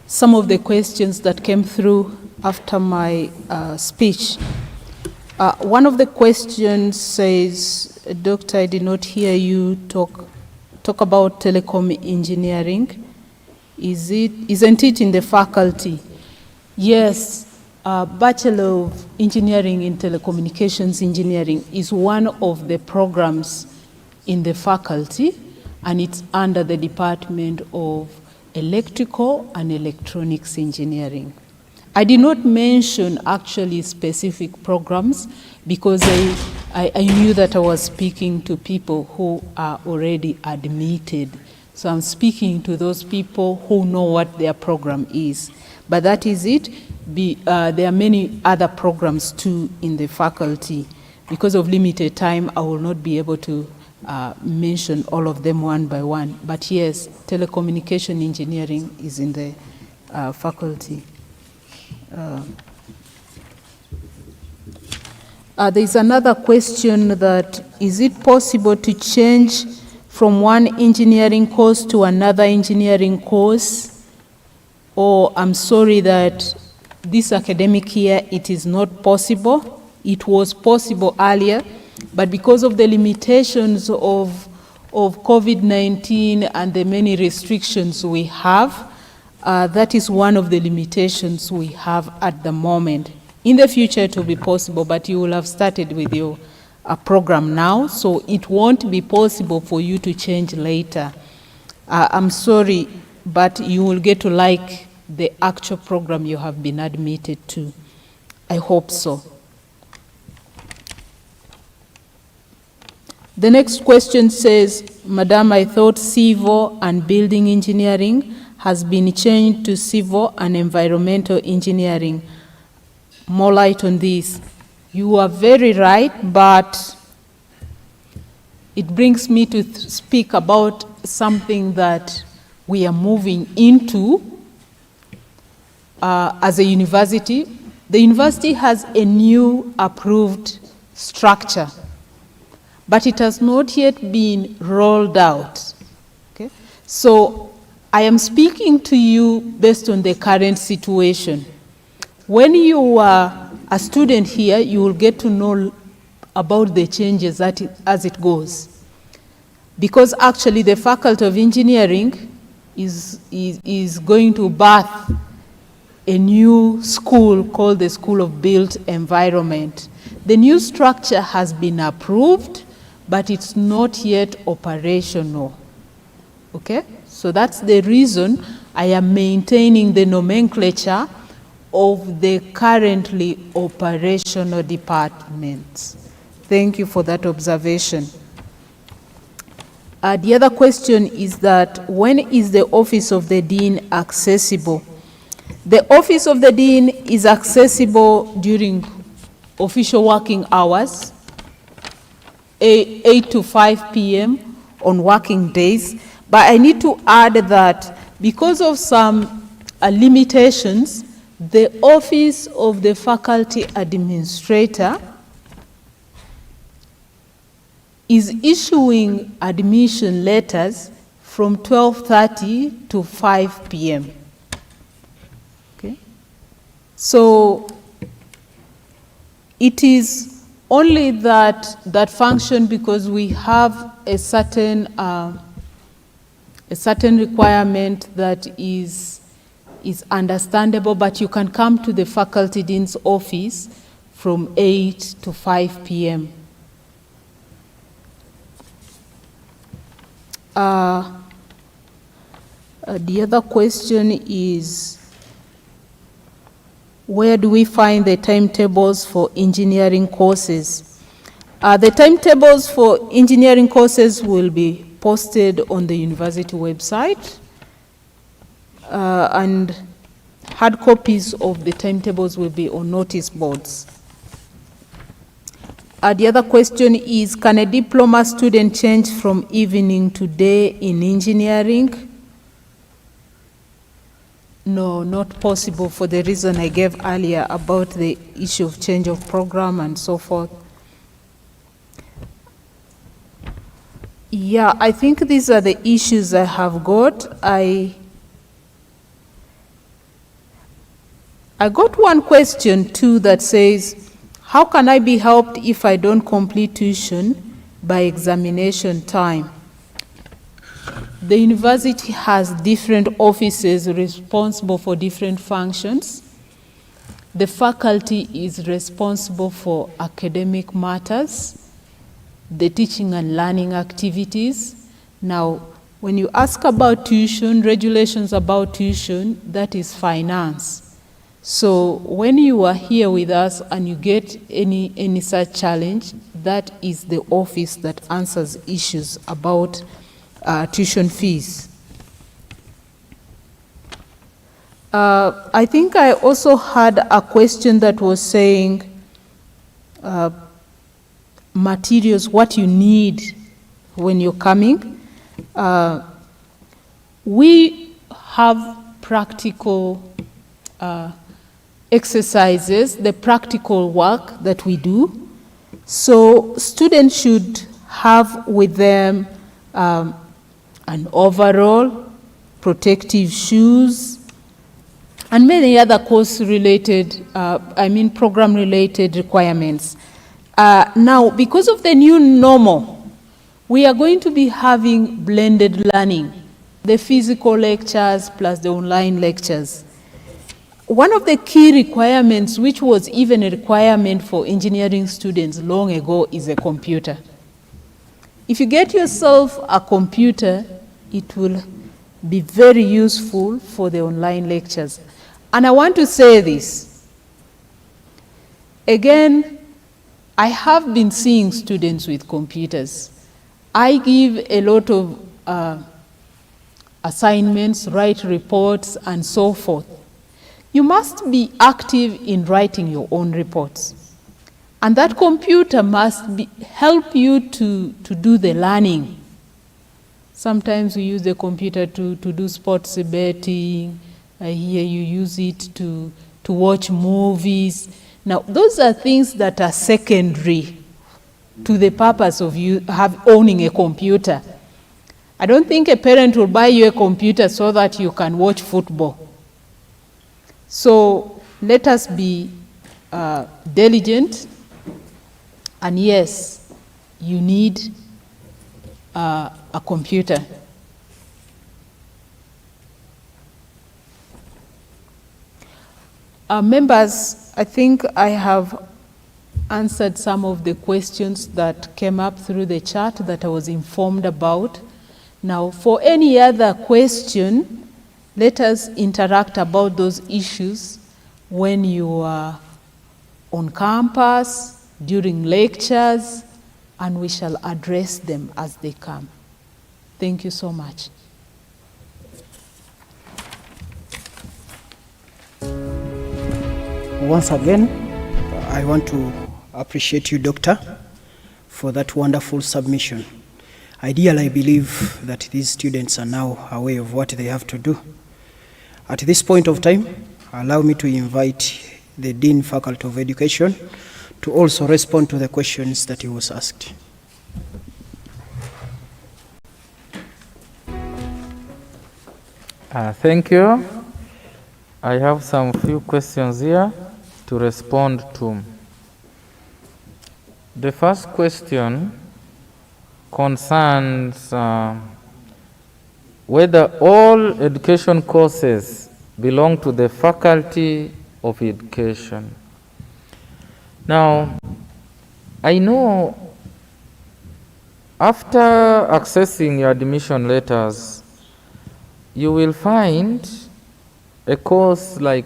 some of the questions that came through after my speech. One of the questions says, Doctor, I did not hear you talk about telecom engineering. Isn't it in the faculty? Yes, Bachelor of Engineering in Telecommunications Engineering is one of the programs in the faculty, and it's under the Department of Electrical and Electronics Engineering. I did not mention actually specific programs because I knew that I was speaking to people who are already admitted. So I'm speaking to those people who know what their program is. But that is it. There are many other programs too in the faculty. Because of limited time, I will not be able to mention all of them one by one. But yes, telecommunication engineering is in the faculty. There's another question that, is it possible to change from one engineering course to another engineering course? Or I'm sorry that this academic year it is not possible. It was possible earlier, but because of the limitations of COVID-19 and the many restrictions we have, that is one of the limitations we have at the moment. In the future it will be possible, but you will have started with your program now, so it won't be possible for you to change later. I'm sorry, but you will get to like the actual program you have been admitted to. I hope so. The next question says, Madam, I thought civil and building engineering has been changed to civil and environmental engineering. More light on this. You are very right, but it brings me to speak about something that we are moving into as a university. The university has a new approved structure, but it has not yet been rolled out. Okay? So I am speaking to you based on the current situation. When you are a student here, you will get to know about the changes as it goes. Because actually the Faculty of Engineering is going to birth a new school called the School of Built Environment. The new structure has been approved, but it's not yet operational. Okay? So that's the reason I am maintaining the nomenclature of the currently operational departments. Thank you for that observation. The other question is that, when is the Office of the Dean accessible? The Office of the Dean is accessible during official working hours, 8 to 5 p.m. on working days. But I need to add that because of some limitations, the Office of the Faculty Administrator is issuing admission letters from 12:30 to 5 p.m. Okay? So it is only that function because we have a certain requirement that is understandable, but you can come to the Faculty Dean's office from 8 to 5 p.m. The other question is, where do we find the timetables for engineering courses? The timetables for engineering courses will be posted on the university website, and hard copies of the timetables will be on notice boards. The other question is, can a diploma student change from evening to day in engineering? No, not possible, for the reason I gave earlier about the issue of change of program and so forth. Yeah, I think these are the issues I have got. I got one question too that says, how can I be helped if I don't complete tuition by examination time? The university has different offices responsible for different functions. The faculty is responsible for academic matters, the teaching and learning activities. Now, when you ask about tuition, regulations about tuition, that is finance. So when you are here with us and you get any such challenge, that is the office that answers issues about tuition fees. I think I also had a question that was saying materials, what you need when you're coming. We have practical exercises, the practical work that we do. So students should have with them an overall, protective shoes, and many other course-related, program-related requirements. Now, because of the new normal, we are going to be having blended learning, the physical lectures plus the online lectures. One of the key requirements, which was even a requirement for engineering students long ago, is a computer. If you get yourself a computer, it will be very useful for the online lectures. And I want to say this. Again, I have been seeing students with computers. I give a lot of assignments, write reports, and so forth. You must be active in writing your own reports. And that computer must help you to do the learning. Sometimes we use the computer to do sports betting. Here you use it to watch movies. Now, those are things that are secondary to the purpose of you owning a computer. I don't think a parent will buy you a computer so that you can watch football. So let us be diligent. And yes, you need a computer. Members, I think I have answered some of the questions that came up through the chat that I was informed about. Now, for any other question, let us interact about those issues when you are on campus, during lectures, and we shall address them as they come. Thank you so much. Once again, I want to appreciate you, Doctor, for that wonderful submission. Ideally, I believe that these students are now aware of what they have to do. At this point of time, allow me to invite the Dean Faculty of Education to also respond to the questions that he was asked. Thank you. I have some few questions here to respond to. The first question concerns whether all education courses belong to the Faculty of Education. Now, I know after accessing your admission letters, you will find a course like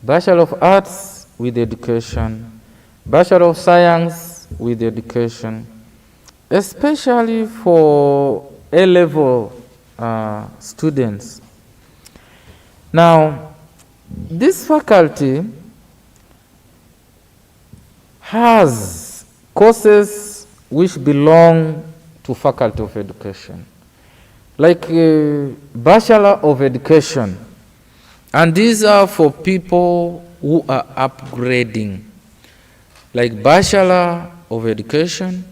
Bachelor of Arts with Education, Bachelor of Science with Education, especially for A-level students. Now, this faculty has courses which belong to Faculty of Education, like Bachelor of Education, and these are for people who are upgrading, like Bachelor of Education,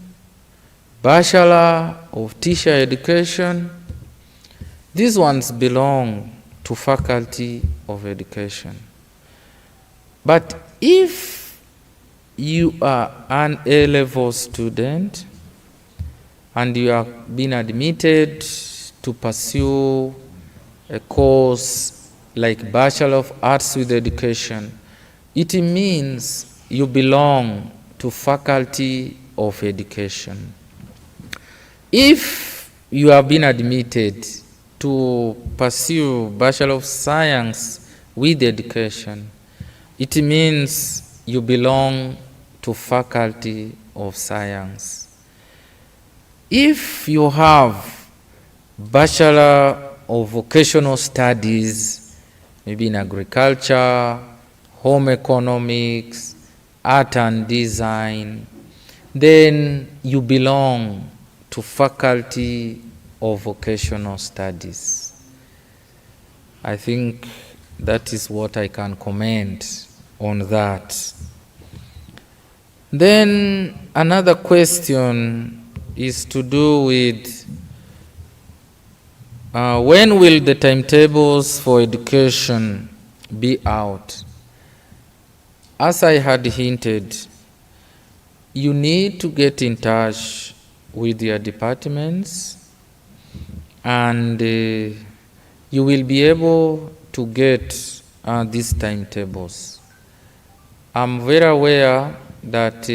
Bachelor of Teacher Education. These ones belong to Faculty of Education. But if you are an A-level student and you have been admitted to pursue a course like Bachelor of Arts with Education, it means you belong to Faculty of Education. If you have been admitted to pursue Bachelor of Science with Education, it means you belong to Faculty of Science. If you have Bachelor of Vocational Studies, maybe in agriculture, home economics, art and design, then you belong to Faculty of Vocational Studies. I think that is what I can comment on that. Then another question is to do with when will the timetables for education be out? As I had hinted, you need to get in touch with your departments, and you will be able to get these timetables. I'm very aware that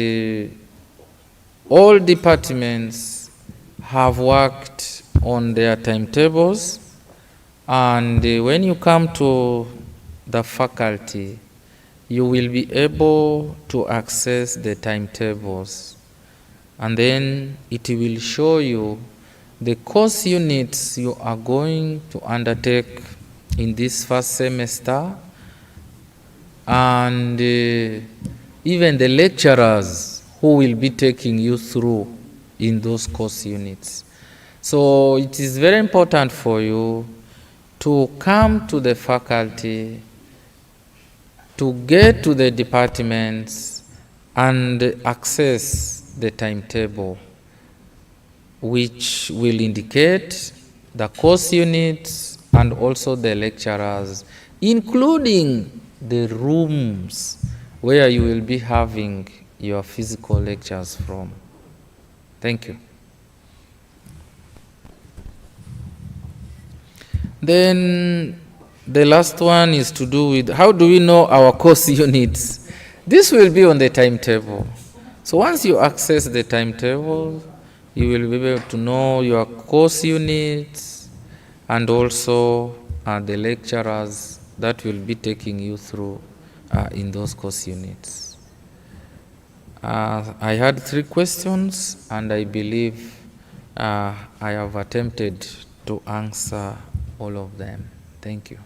all departments have worked on their timetables, and when you come to the faculty, you will be able to access the timetables, and then it will show you the course units you are going to undertake in this first semester, and even the lecturers who will be taking you through in those course units. So it is very important for you to come to the faculty, to get to the departments and access the timetable, which will indicate the course units and also the lecturers, including the rooms where you will be having your physical lectures from. Thank you. Then the last one is to do with how do we know our course units? This will be on the timetable. So once you access the timetable, you will be able to know your course units and also the lecturers that will be taking you through in those course units. I had 3 questions, and I believe I have attempted to answer all of them. Thank you.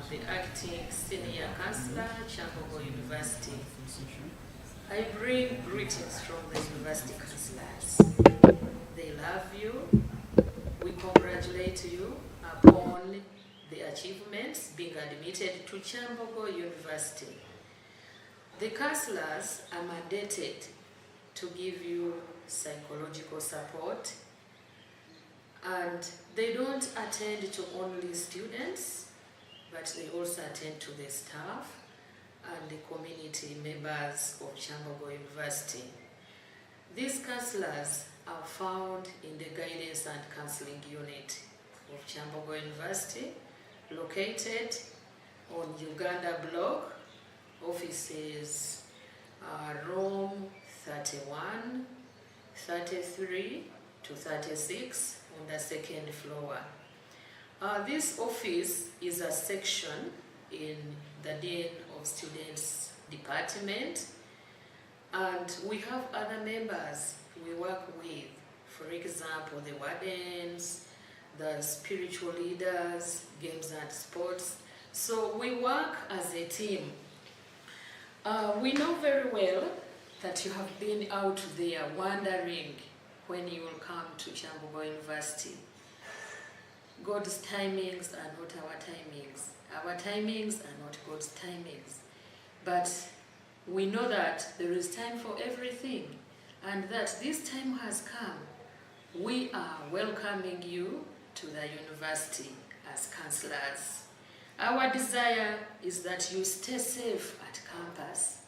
The acting senior counselor, Kyambogo University. I bring greetings from the university counselors. They love you. We congratulate you upon the achievements being admitted to Kyambogo University. The counselors are mandated to give you psychological support, and they don't attend to only students, but they also attend to the staff and the community members of Kyambogo University. These counselors are found in the Guidance and Counseling Unit of Kyambogo University, located on Uganda Block, offices room 31, 33 to 36 on the 2nd floor. This office is a section in the Dean of Students Department, and we have other members we work with. For example, the wardens, the spiritual leaders, games and sports. So we work as a team. We know very well that you have been out there wondering when you will come to Kyambogo University. God's timings are not our timings. Our timings are not God's timings. But we know that there is time for everything, and that this time has come. We are welcoming you to the university as counselors. Our desire is that you stay safe at campus.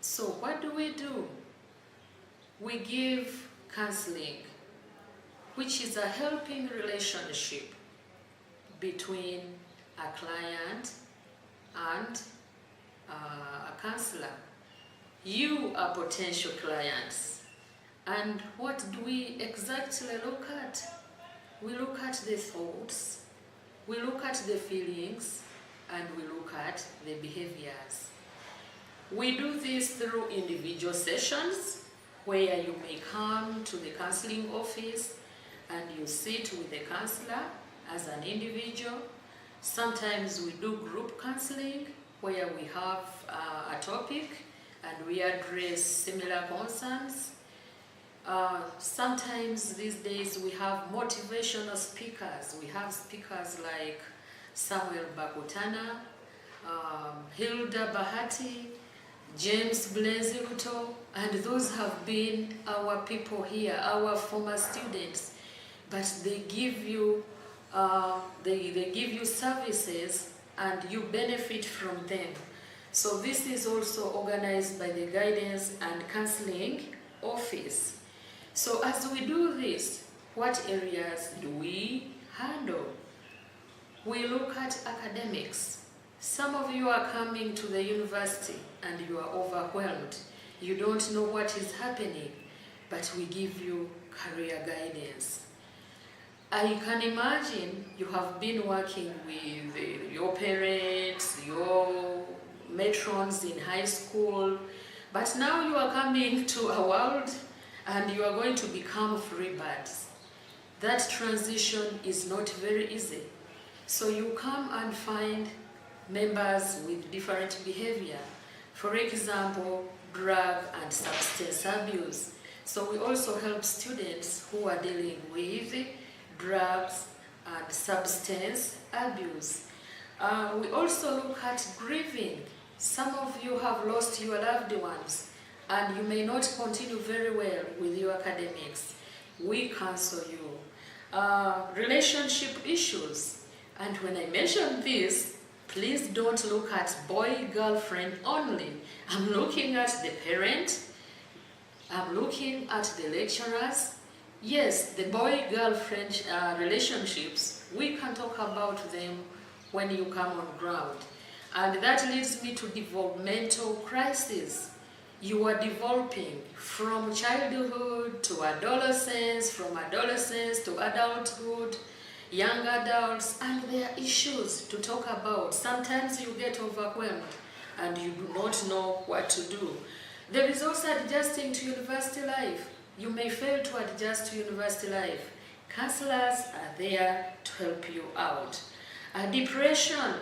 So what do? We give counseling, which is a helping relationship between a client and a counselor. You are potential clients. And what do we exactly look at? We look at the thoughts, we look at the feelings, and we look at the behaviors. We do this through individual sessions where you may come to the counseling office and you sit with the counselor as an individual. Sometimes we do group counseling where we have a topic and we address similar concerns. Sometimes these days we have motivational speakers. We have speakers like Samuel Bakutana, Hilda Bahati, James Bleziruto, and those have been our people here, our former students. But they give you they give you services and you benefit from them. So this is also organized by the Guidance and Counseling Office. So as we do this, what areas do we handle? We look at academics. Some of you are coming to the university and you are overwhelmed. You don't know what is happening, but we give you career guidance. I can imagine you have been working with your parents, your matrons in high school, but now you are coming to a world and you are going to become free birds. That transition is not very easy. So you come and find members with different behavior. For example, drug and substance abuse. So we also help students who are dealing with drugs and substance abuse. We also look at grieving. Some of you have lost your loved ones and you may not continue very well with your academics. We counsel you. Relationship issues. And when I mention this, please don't look at boy-girlfriend only. I'm looking at the parent, I'm looking at the lecturers. Yes, the boy-girlfriend relationships, we can talk about them when you come on ground. And that leads me to developmental crisis. You are developing from childhood to adolescence, from adolescence to adulthood, young adults, and their issues to talk about. Sometimes you get overwhelmed and you do not know what to do. There is also adjusting to university life. You may fail to adjust to university life. Counselors are there to help you out. Depression.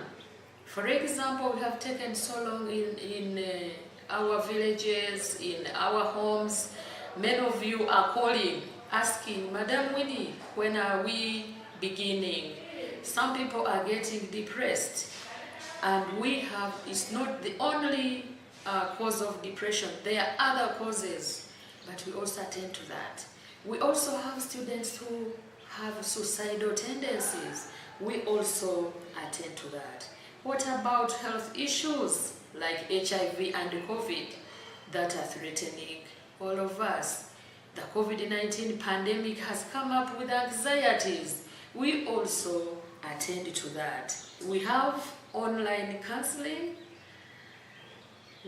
For example, we have taken so long in our villages, in our homes. Many of you are calling, asking, Madam Winnie, when are we beginning? Some people are getting depressed, and it's not the only cause of depression. There are other causes, but we also attend to that. We also have students who have suicidal tendencies. We also attend to that. What about health issues like HIV and COVID that are threatening all of us? The COVID-19 pandemic has come up with anxieties. We also attend to that. We have online counseling.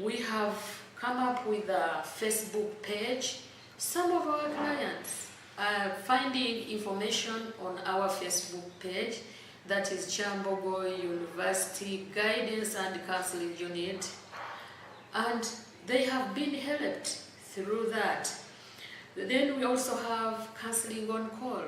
We have come up with a Facebook page. Some of our clients are finding information on our Facebook page that is Kyambogo University Guidance and Counseling Unit, and they have been helped through that. Then we also have counseling on call.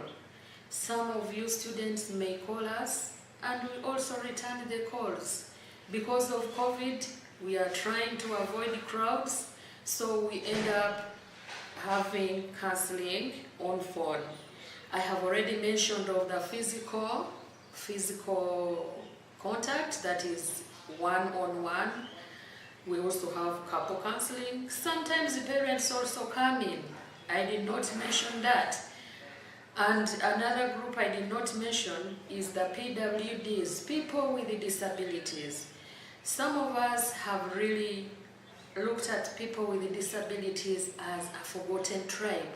Some of you students may call us, and we also return the calls. Because of COVID, we are trying to avoid crowds, so we end up having counseling on phone. I have already mentioned of the physical contact, that is one-on-one. We also have couple counseling. Sometimes the parents also come in. I did not mention that. And another group I did not mention is the PWDs, people with disabilities. Some of us have really looked at people with disabilities as a forgotten tribe.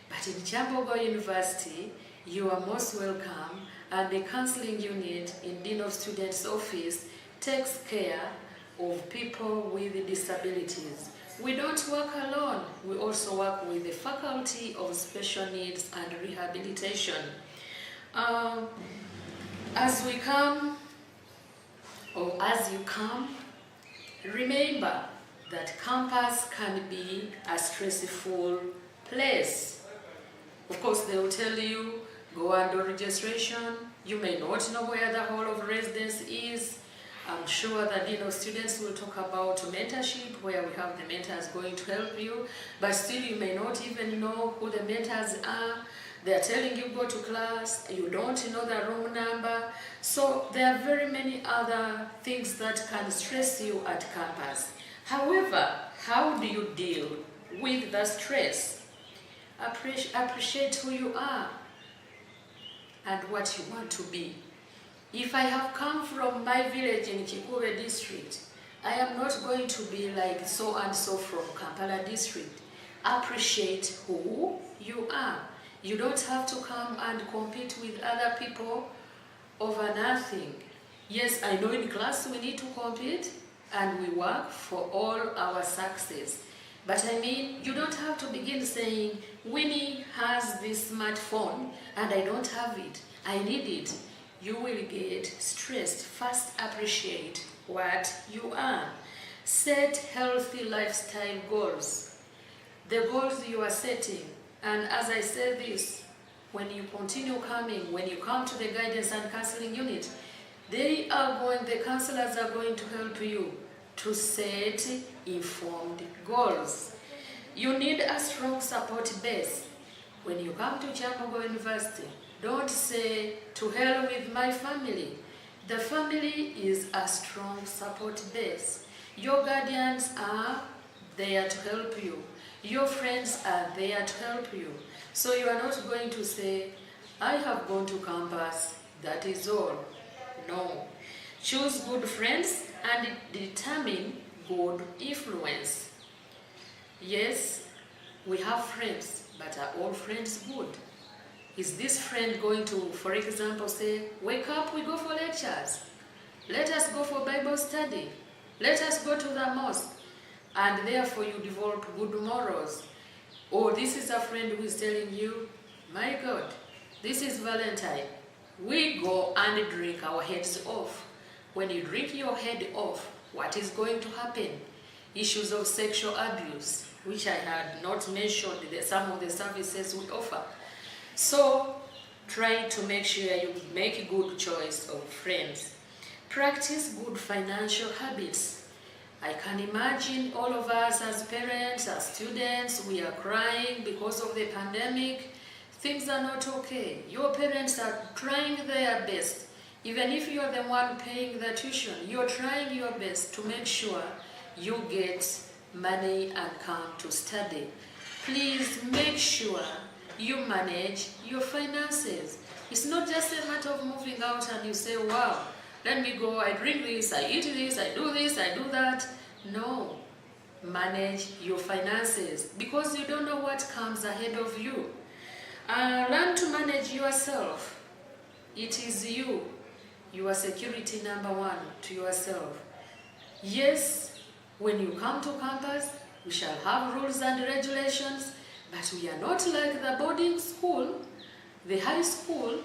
But in Kyambogo University, you are most welcome, and the counseling unit in Dean of Students' office takes care of people with disabilities. We don't work alone. We also work with the Faculty of Special Needs and Rehabilitation. As you come, remember that campus can be a stressful place. Of course, they will tell you, go and do registration. You may not know where the hall of residence is. I'm sure that students will talk about mentorship, where we have the mentors going to help you, but still you may not even know who the mentors are. They are telling you go to class, you don't know the room number. So there are very many other things that can stress you at campus. However, how do you deal with the stress? Appreciate who you are and what you want to be. If I have come from my village in Kikube district, I am not going to be like so and so from Kampala district. Appreciate who you are. You don't have to come and compete with other people over nothing. Yes, I know in class we need to compete and we work for all our success. But I mean, you don't have to begin saying, Winnie has this smartphone and I don't have it. I need it. You will get stressed. First, appreciate what you are. Set healthy lifestyle goals. The goals you are setting. And as I said this, when you continue coming, when you come to the guidance and counseling unit, the counselors are going to help you to set informed goals. You need a strong support base. When you come to Kyambogo University, don't say, to hell with my family. The family is a strong support base. Your guardians are there to help you. Your friends are there to help you. So you are not going to say, I have gone to campus, that is all. No. Choose good friends and determine good influence. Yes, we have friends, but are all friends good? Is this friend going to, for example, say, wake up, we go for lectures. Let us go for Bible study. Let us go to the mosque. And therefore you develop good morals. Or this is a friend who is telling you, my God, this is Valentine. We go and drink our heads off. When you drink your head off, what is going to happen? Issues of sexual abuse, which I had not mentioned some of the services we offer. So try to make sure you make a good choice of friends. Practice good financial habits. I can imagine all of us as parents, as students, we are crying because of the pandemic. Things are not okay. Your parents are trying their best. Even if you are the one paying the tuition, you're trying your best to make sure you get money and come to study. Please make sure you manage your finances. It's not just a matter of moving out and you say, wow, let me go, I drink this, I eat this, I do that. No, manage your finances because you don't know what comes ahead of you. Learn to manage yourself. It is you, your security number one to yourself. Yes, when you come to campus, we shall have rules and regulations, but we are not like the boarding school, the high school,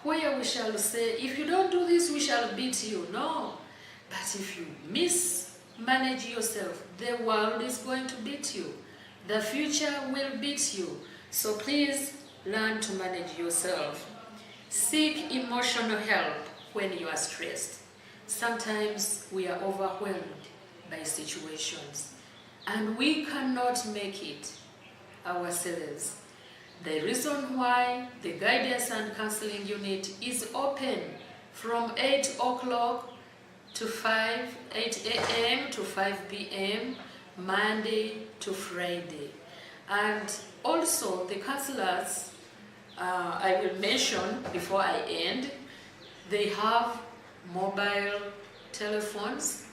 where we shall say, if you don't do this, we shall beat you. No. But if you mismanage yourself, the world is going to beat you. The future will beat you. So please learn to manage yourself. Seek emotional help when you are stressed. Sometimes we are overwhelmed by situations and we cannot make it ourselves. The reason why the Guidance and Counseling Unit is open from 8 o'clock to 8 a.m. to 5 p.m. Monday to Friday. And also the counselors, I will mention before I end, they have mobile telephones.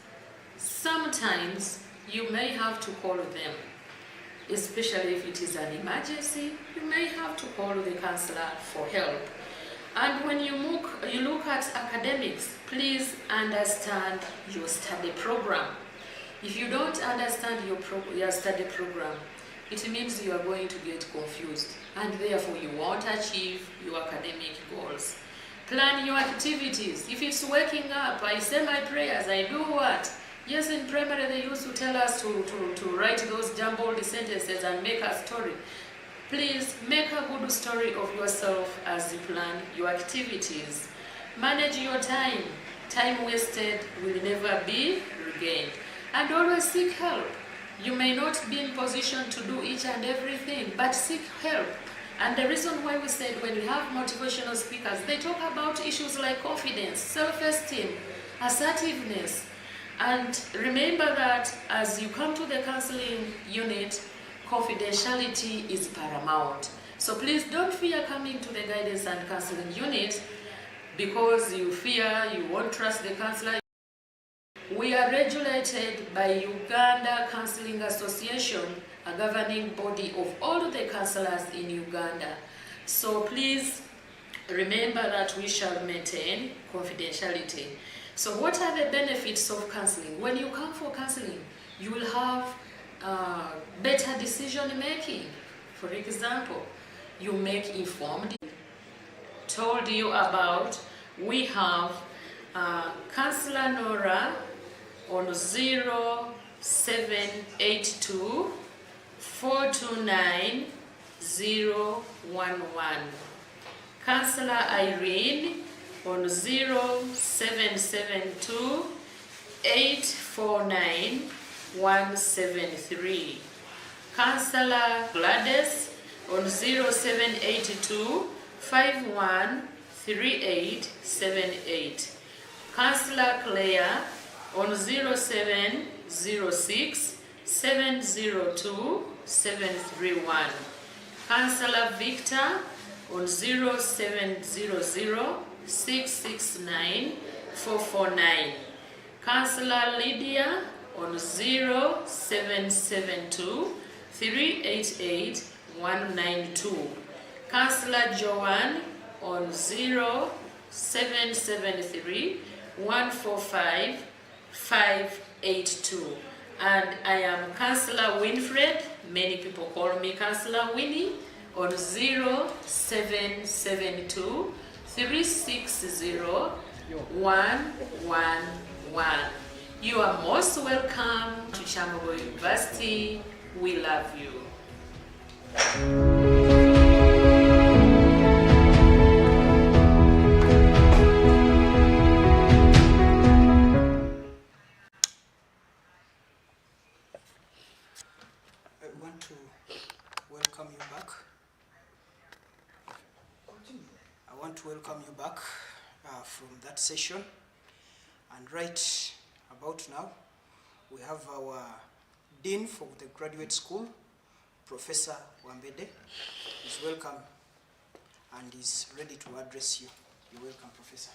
Sometimes you may have to call them, especially if it is an emergency. You may have to call the counselor for help. And when you look at academics, please understand your study program. If you don't understand your study program, it means you are going to get confused, and therefore you won't achieve your academic goals. Plan your activities. If it's waking up, I say my prayers, I do what? Yes, in primary they used to tell us to write those jumbled sentences and make a story. Please make a good story of yourself as you plan your activities. Manage your time. Time wasted will never be regained. And always seek help. You may not be in position to do each and everything, but seek help. And the reason why we said when we have motivational speakers, they talk about issues like confidence, self-esteem, assertiveness. And remember that as you come to the counseling unit, confidentiality is paramount. So please don't fear coming to the Guidance and Counseling Unit because you fear you won't trust the counselor. We are regulated by Uganda Counseling Association, a governing body of all the counselors in Uganda. So please remember that we shall maintain confidentiality. So what are the benefits of counseling? When you come for counseling, you will have better decision making. For example, you make informed. Told you about, we have Counselor Nora on 0782 429 011. Counselor Irene on 0772 849 173. Counselor Gladys on 0782 513878. Counselor Claire on 0706 702 731. Counselor Victor on 0700 669 449. Counselor Lydia on 0772 388 192. Counselor Joanne on 0773 145 582. And I am Counselor Winfred, many people call me Counselor Winnie, on 0772 360 111. You are most welcome to Kyambogo University. We love you. I want to welcome you back from that session. And right about now, we have our Dean for the Graduate School, Professor Wambede. He's welcome and is ready to address you. You're welcome, Professor.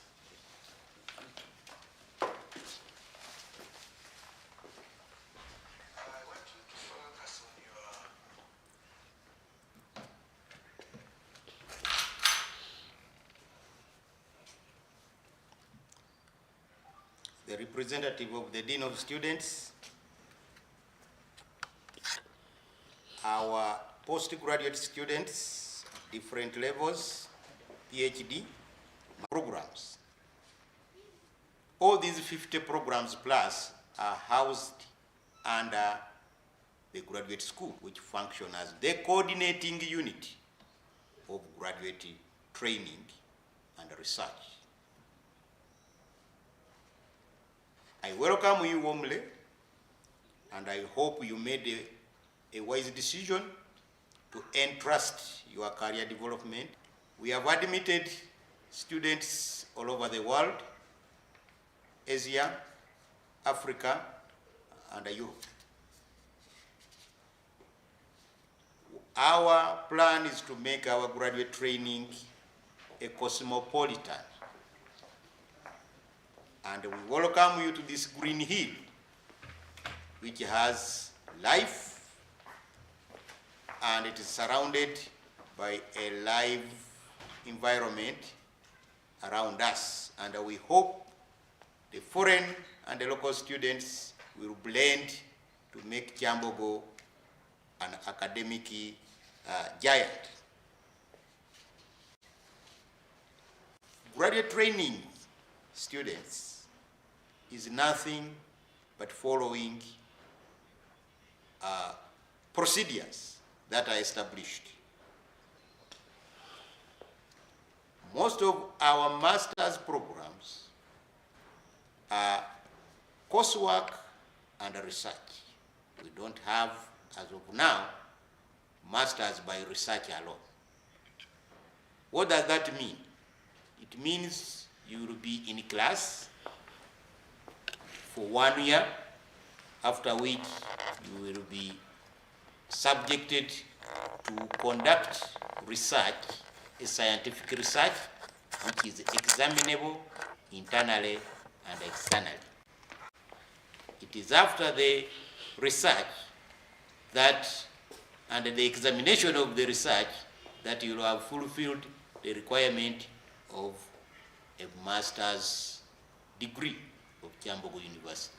The representative of the Dean of Students, our postgraduate students, different levels, PhD, programs. All these 50 programs plus are housed under the graduate school, which function as the coordinating unit of graduate training and research. I welcome you warmly, and I hope you made a wise decision to entrust your career development. We have admitted students all over the world, Asia, Africa, and Europe. Our plan is to make our graduate training a cosmopolitan. And we welcome you to this green hill, which has life, and it is surrounded by a live environment around us. And we hope the foreign and the local students will blend to make Kyambogo an academic giant. Graduate training students is nothing but following procedures that are established. Most of our master's programs are coursework and research. We don't have, as of now, masters by research alone. What does that mean? It means you will be in class for 1 year, after which you will be subjected to conduct research, a scientific research, which is examinable internally and externally. It is after the research that, and the examination of the research, that you will have fulfilled the requirement of a master's degree of Kyambogo University.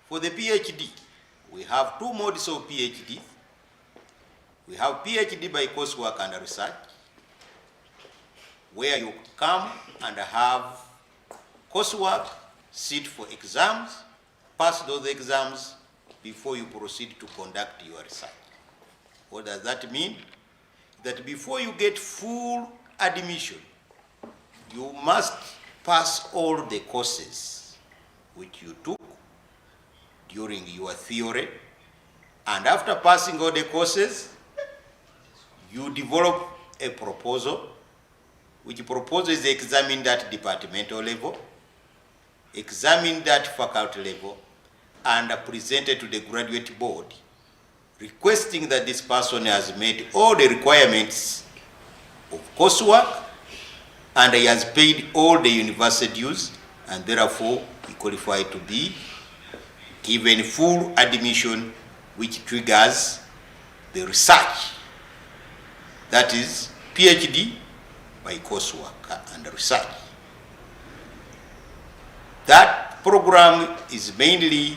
For the PhD, we have two modes of PhD. We have PhD by coursework and research, where you come and have coursework, sit for exams, pass those exams before you proceed to conduct your research. What does that mean? That before you get full admission, you must pass all the courses which you took during your theory, and after passing all the courses, you develop a proposal, which proposal is examined at departmental level, examined at faculty level, and presented to the graduate board, requesting that this person has met all the requirements of coursework and he has paid all the university dues, and therefore he qualified to be given full admission, which triggers the research. That is PhD by coursework and research. That program is mainly,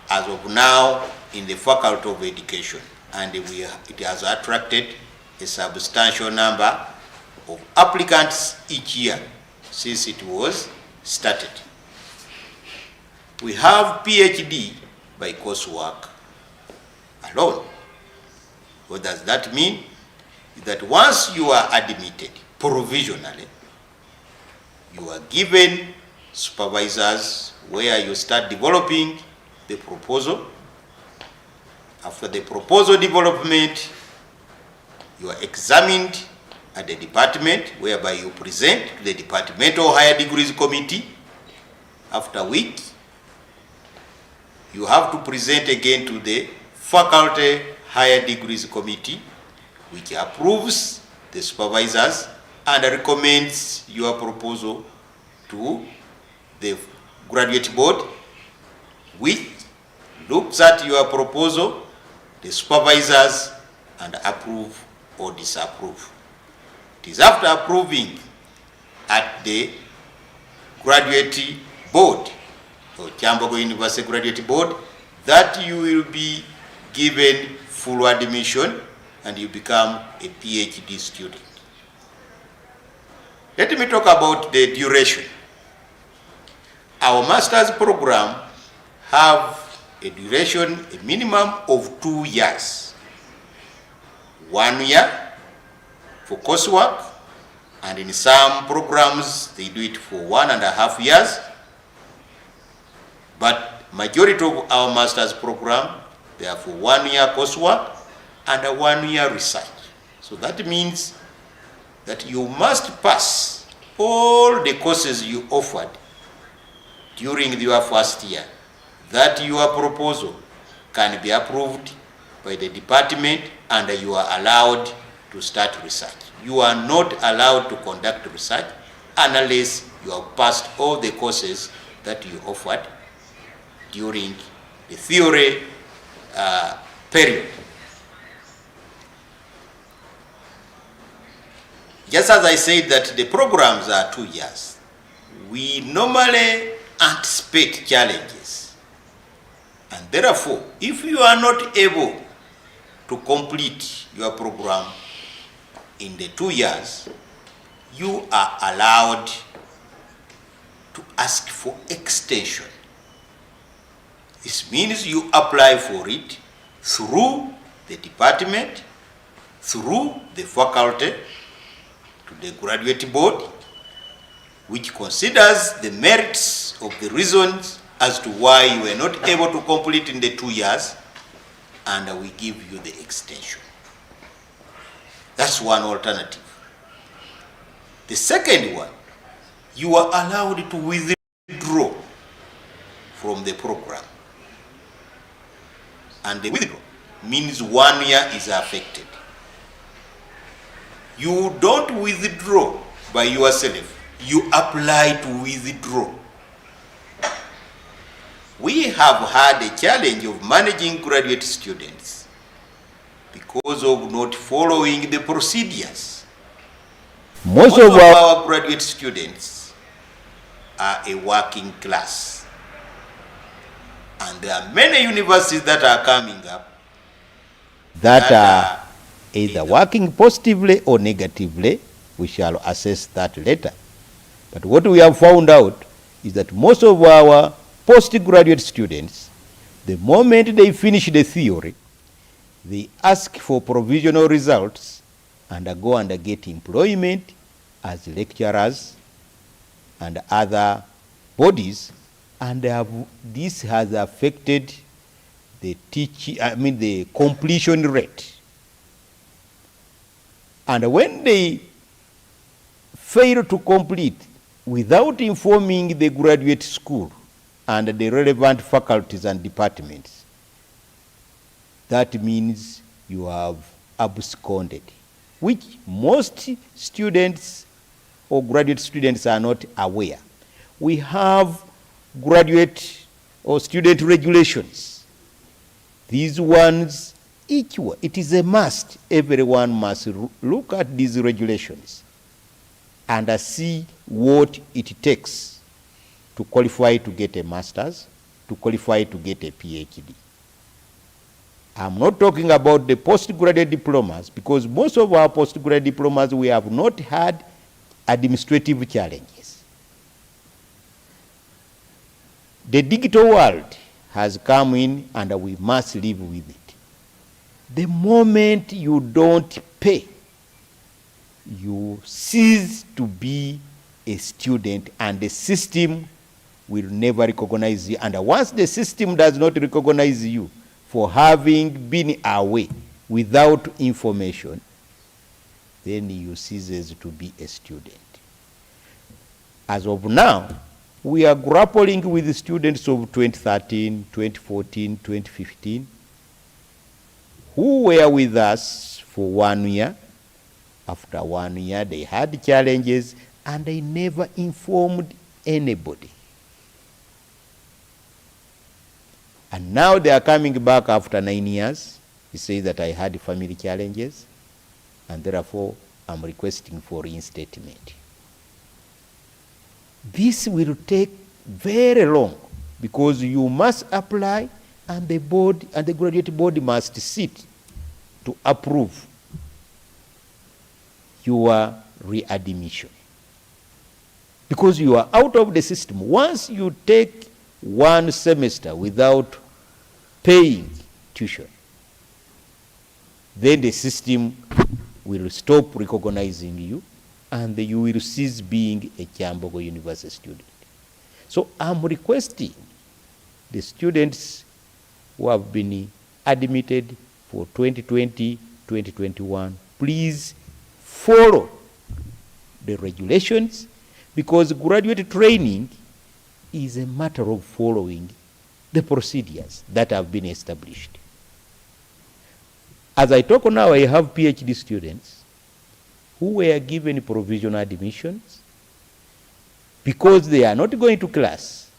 as of now, in the Faculty of Education, and it has attracted a substantial number of applicants each year since it was started. We have PhD by coursework alone. What does that mean? That once you are admitted provisionally, you are given supervisors where you start developing the proposal. After the proposal development, you are examined at the department, whereby you present to the Departmental Higher Degrees Committee, after which you have to present again to the Faculty Higher Degrees Committee, which approves the supervisors and recommends your proposal to the graduate board, which looks at your proposal, the supervisors, and approve or disapprove. It is after approving at the graduate board, or Kyambogo University graduate board, that you will be given full admission and you become a PhD student. Let me talk about the duration. Our master's program have a duration, a minimum of 2 years. 1 year for coursework, and in some programs they do it for 1.5 years. But majority of our master's program, they are for 1 year coursework and a 1 year research. So that means that you must pass all the courses you offered during your first year, that your proposal can be approved by the department and you are allowed to start research. You are not allowed to conduct research unless you have passed all the courses that you offered during the theory period. Just as I said that the programs are 2 years, we normally anticipate challenges. And therefore, if you are not able to complete your program in the 2 years, you are allowed to ask for extension. This means you apply for it through the department, through the faculty, to the graduate board, which considers the merits of the reasons as to why you were not able to complete in the 2 years, and we give you the extension. That's one alternative. The second one, you are allowed to withdraw from the program. And the withdrawal means 1 year is affected. You don't withdraw by yourself, you apply to withdraw. We have had a challenge of managing graduate students because of not following the procedures. Most of our graduate students are a working class. And there are many universities that are coming up that are either working positively or negatively. We shall assess that later. But what we have found out is that most of our postgraduate students, the moment they finish the theory, they ask for provisional results and go and get employment as lecturers and other bodies, and this has affected the the completion rate. And when they fail to complete without informing the graduate school and the relevant faculties and departments, that means you have absconded, which most students or graduate students are not aware. We have graduate or student regulations. These ones, each one, it is a must. Everyone must look at these regulations and see what it takes to qualify to get a master's, to qualify to get a PhD. I'm not talking about the postgraduate diplomas, because most of our postgraduate diplomas, we have not had administrative challenges. The digital world has come in and we must live with it. The moment you don't pay, you cease to be a student, and the system will never recognize you. And once the system does not recognize you for having been away without information, then you cease to be a student. As of now, we are grappling with the students of 2013, 2014, 2015, who were with us for 1 year. After 1 year, they had challenges and they never informed anybody. And now they are coming back after 9 years. He says that I had family challenges and therefore I'm requesting for reinstatement. This will take very long because you must apply and the board and the graduate board must sit to approve your readmission. because you are out of the system. Once you take one semester without paying tuition, then the system will stop recognizing you and you will cease being a Kyambogo University student. So I'm requesting the students who have been admitted for 2020-2021, please follow the regulations, because graduate training is a matter of following the procedures that have been established. As I talk now, I have PhD students who were given provisional admissions because they are not going to class.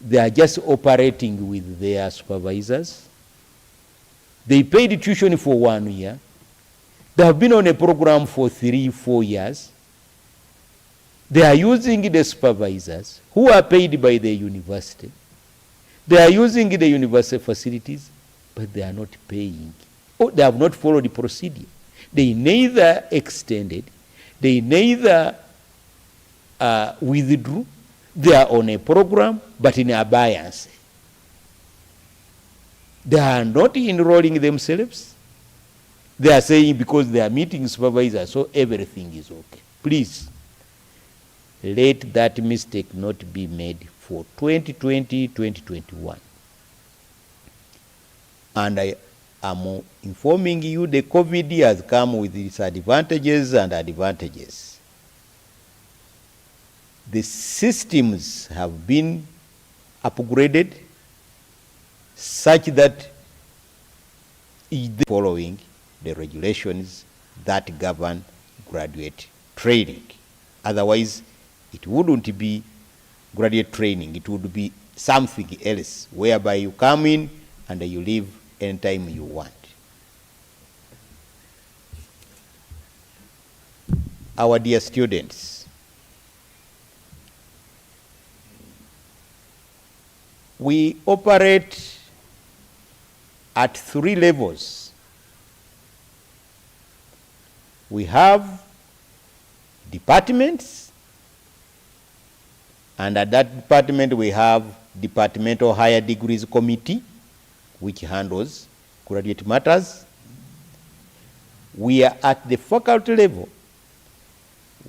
They are just operating with their supervisors. They paid tuition for 1 year. They have been on a program for 3-4 years. They are using the supervisors who are paid by the university. They are using the university facilities, but they are not paying. Or they have not followed the procedure. They neither extended, they neither withdrew. They are on a program, but in abeyance. They are not enrolling themselves. They are saying because they are meeting supervisors, so everything is okay. Please, let that mistake not be made for 2020-2021. And I am informing you the COVID has come with its advantages and advantages. The systems have been upgraded such that is following the regulations that govern graduate training. Otherwise, it wouldn't be graduate training. It would be something else, whereby you come in and you leave anytime you want. Our dear students, we operate at 3 levels. We have departments, and at that department we have Departmental Higher Degrees Committee, which handles graduate matters. We are at the faculty level,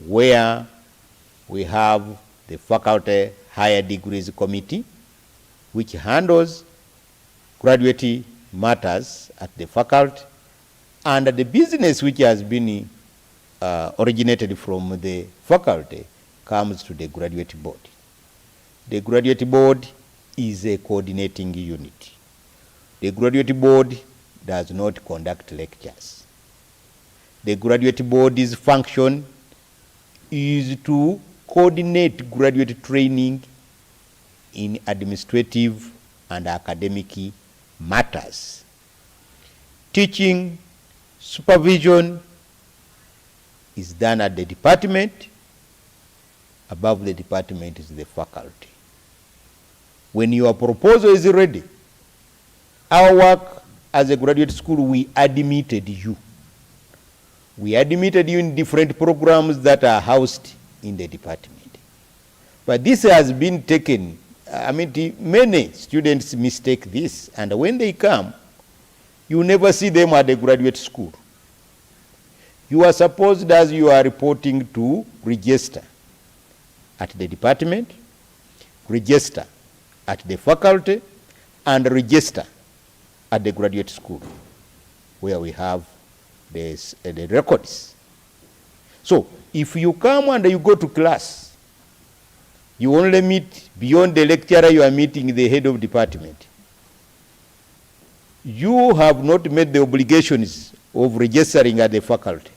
where we have the Faculty Higher Degrees Committee, which handles graduate matters at the faculty, and the business which has been originated from the faculty comes to the graduate board. The graduate board is a coordinating unit. The graduate board does not conduct lectures. The graduate board's function is to coordinate graduate training in administrative and academic matters. Teaching, supervision is done at the department. Above the department is the faculty. When your proposal is ready, our work as a graduate school, we admitted you. We admitted you in different programs that are housed in the department. But this has been taken, many students mistake this, and when they come, you never see them at the graduate school. You are supposed, as you are reporting, to register at the department, register at the faculty, and register at the graduate school, where we have the records. So, if you come and you go to class, you only meet, beyond the lecturer, you are meeting the head of department. You have not met the obligations of registering at the faculty.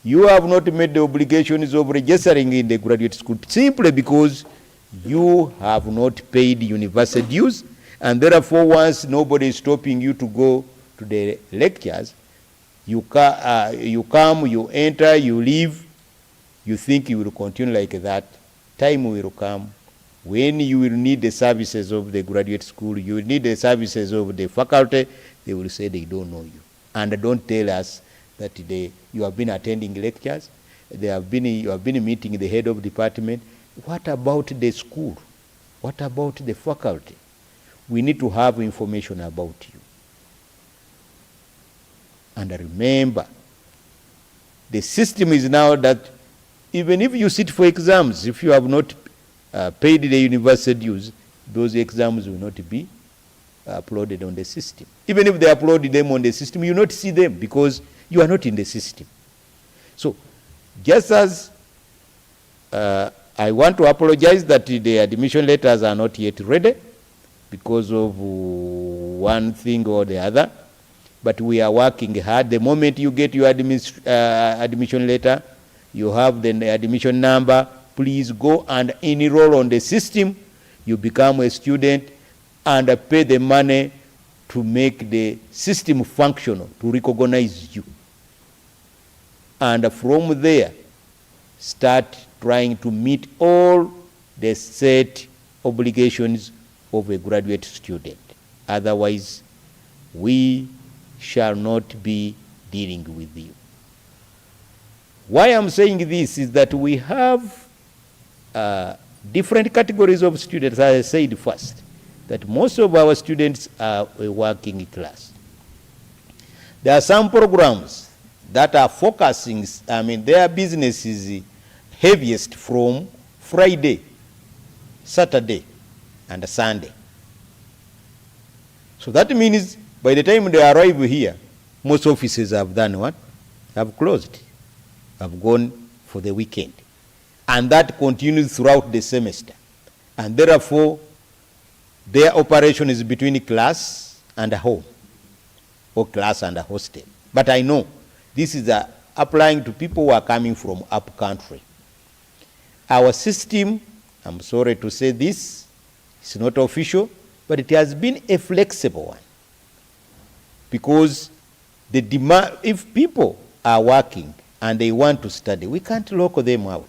You have not met the obligations of registering in the graduate school, simply because you have not paid university dues, and therefore once nobody is stopping you to go to the lectures, you come, you enter, you leave, you think you will continue like that. Time will come when you will need the services of the graduate school, you will need the services of the faculty, they will say they don't know you. And don't tell us that you have been attending lectures, you have been meeting the head of department, What about the school? What about the faculty? We need to have information about you. And remember, the system is now that even if you sit for exams, if you have not paid the university dues, those exams will not be uploaded on the system. Even if they upload them on the system, you will not see them because you are not in the system. So, just as I want to apologize that the admission letters are not yet ready because of one thing or the other, but we are working hard. The moment you get your admission letter, you have the admission number, please go and enroll on the system. You become a student and pay the money to make the system functional, to recognize you. And from there, start trying to meet all the set obligations of a graduate student. Otherwise, we shall not be dealing with you. Why I'm saying this is that we have different categories of students. As I said first, that most of our students are a working class. There are some programs that are focusing, their business is heaviest from Friday, Saturday, and Sunday. So that means by the time they arrive here, most offices have done what? Have closed, have gone for the weekend. And that continues throughout the semester. And therefore, their operation is between class and home, or class and a hostel. But I know this is applying to people who are coming from up country. Our system, I'm sorry to say this, it's not official, but it has been a flexible one. Because the demand, if people are working and they want to study, we can't lock them out.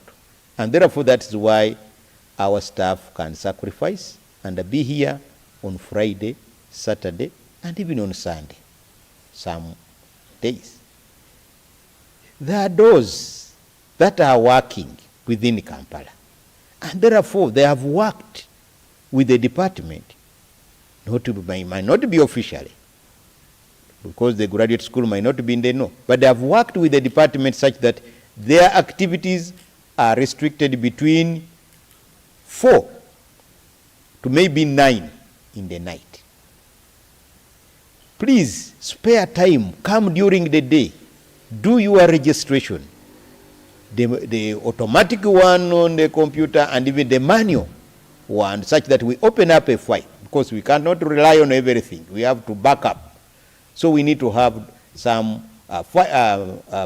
And therefore, that is why our staff can sacrifice and be here on Friday, Saturday, and even on Sunday, some days. There are those that are working within Kampala, and therefore they have worked with the department, might not be officially, because the graduate school might not be in the know, but they have worked with the department such that their activities are restricted between 4 to maybe 9 in the night. Please spare time, come during the day, do your registration, the automatic one on the computer and even the manual one, such that we open up a file, because we cannot rely on everything. We have to back up. So we need to have some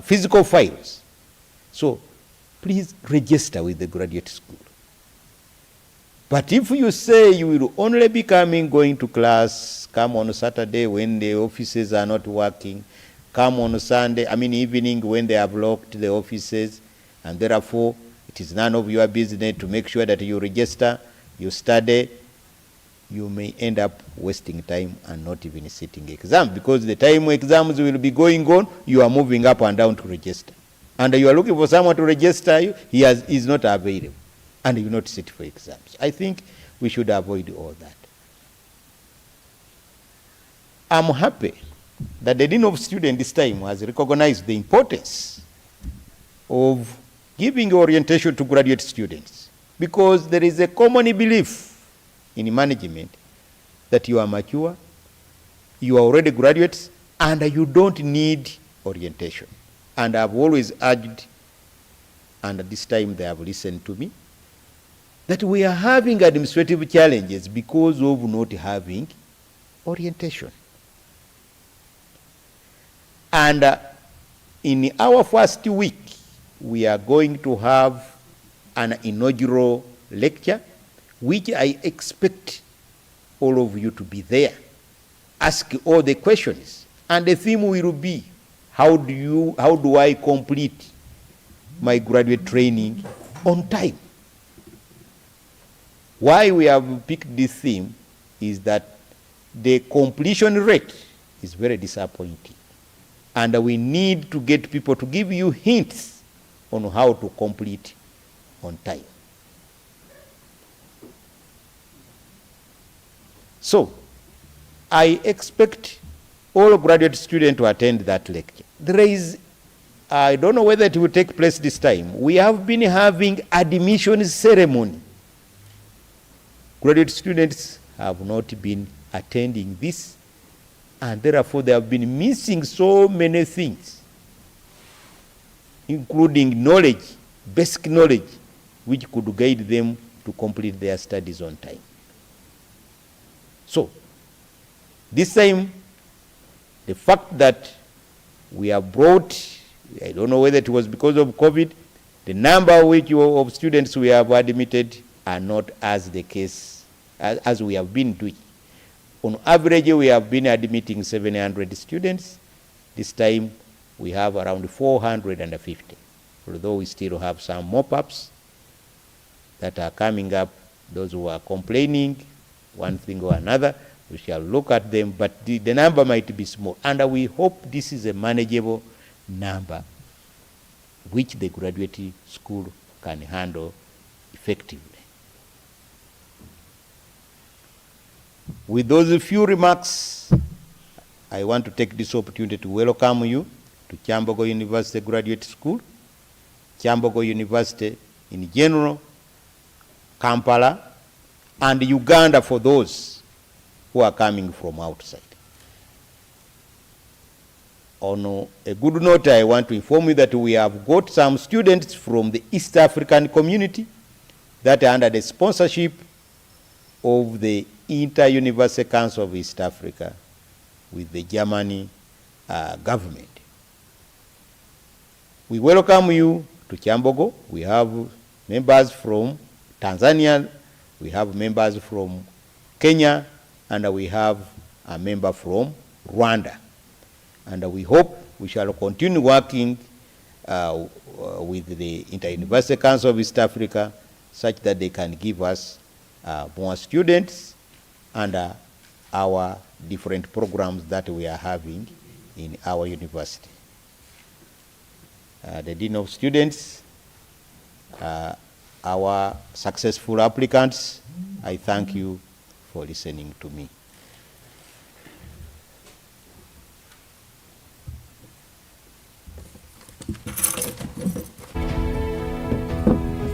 physical files. So please register with the graduate school. But if you say you will only be going to class, come on Saturday when the offices are not working, come on Sunday, evening when they have locked the offices, and therefore it is none of your business to make sure that you register, you study, you may end up wasting time and not even sitting exam, because the time exams will be going on, you are moving up and down to register. And you are looking for someone to register you, he is not available, and you will not sit for exams. I think we should avoid all that. I'm happy that the Dean of Students this time has recognized the importance of giving orientation to graduate students, because there is a common belief in management that you are mature, you are already graduates, and you don't need orientation. And I've always urged, and this time they have listened to me, that we are having administrative challenges because of not having orientation. And in our first week, we are going to have an inaugural lecture, which I expect all of you to be there. Ask all the questions. And the theme will be, how do I complete my graduate training on time? Why we have picked this theme is that the completion rate is very disappointing. And we need to get people to give you hints on how to complete on time. So, I expect all graduate students to attend that lecture. There is, I don't know whether it will take place this time. We have been having admission ceremony. Graduate students have not been attending this, and therefore they have been missing so many things, including knowledge, basic knowledge, which could guide them to complete their studies on time. So, this time, the fact that we have brought, I don't know whether it was because of COVID, the number of students we have admitted are not as the case as we have been doing. On average, we have been admitting 700 students. This time, we have around 450, although we still have some mop-ups that are coming up, those who are complaining, one thing or another. We shall look at them, but the number might be small. And we hope this is a manageable number which the graduate school can handle effectively. With those few remarks, I want to take this opportunity to welcome you to Kyambogo University Graduate School, Kyambogo University in general, Kampala, and Uganda for those who are coming from outside. On a good note, I want to inform you that we have got some students from the East African community that are under the sponsorship of the Inter-University Council of East Africa with the Germany government. We welcome you to Kyambogo. We have members from Tanzania, we have members from Kenya, and we have a member from Rwanda. And we hope we shall continue working with the Inter-University Council of East Africa such that they can give us more students under our different programs that we are having in our university. The Dean of Students, our successful applicants, I thank you for listening to me.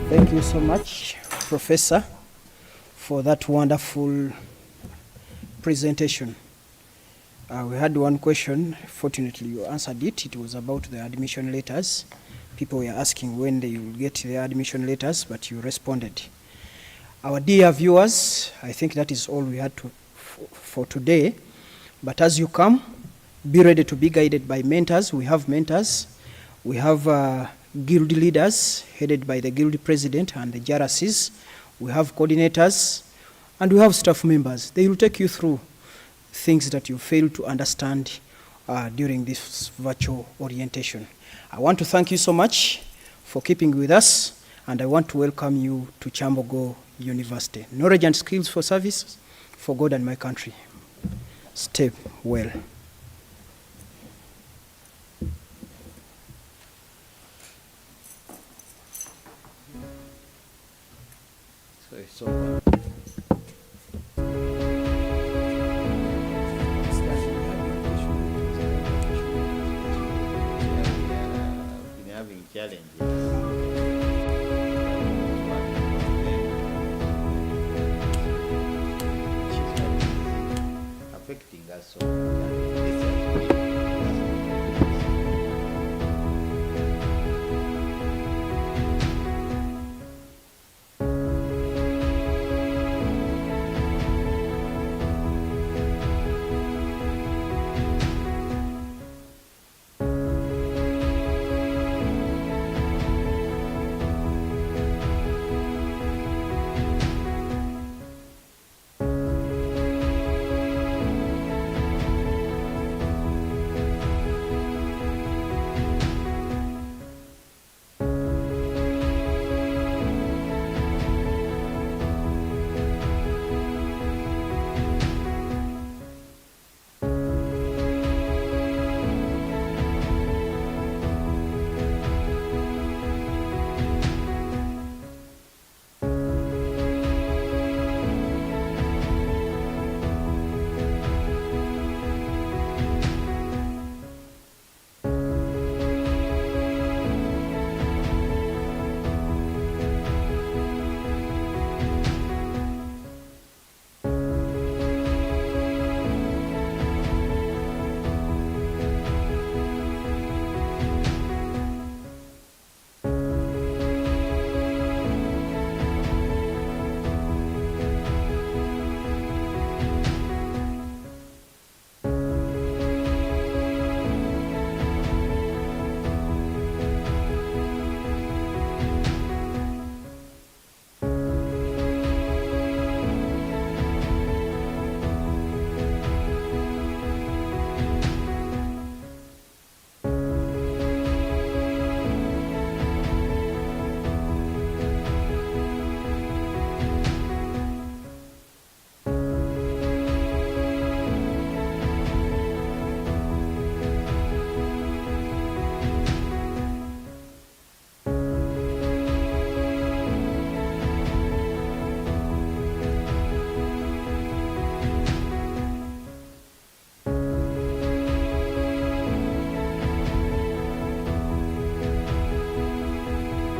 Thank you so much, Professor, for that wonderful presentation. We had one question. Fortunately, you answered it. It was about the admission letters. People were asking when they will get their admission letters, but you responded. Our dear viewers, I think that is all we had for today. But as you come, be ready to be guided by mentors. We have mentors. We have guild leaders headed by the guild president and the JRCs. We have coordinators, and we have staff members. They will take you through things that you failed to understand during this virtual orientation. I want to thank you so much for keeping with us, and I want to welcome you to Kyambogo University. Knowledge and skills for service for God and my country. Stay well. So been having challenges.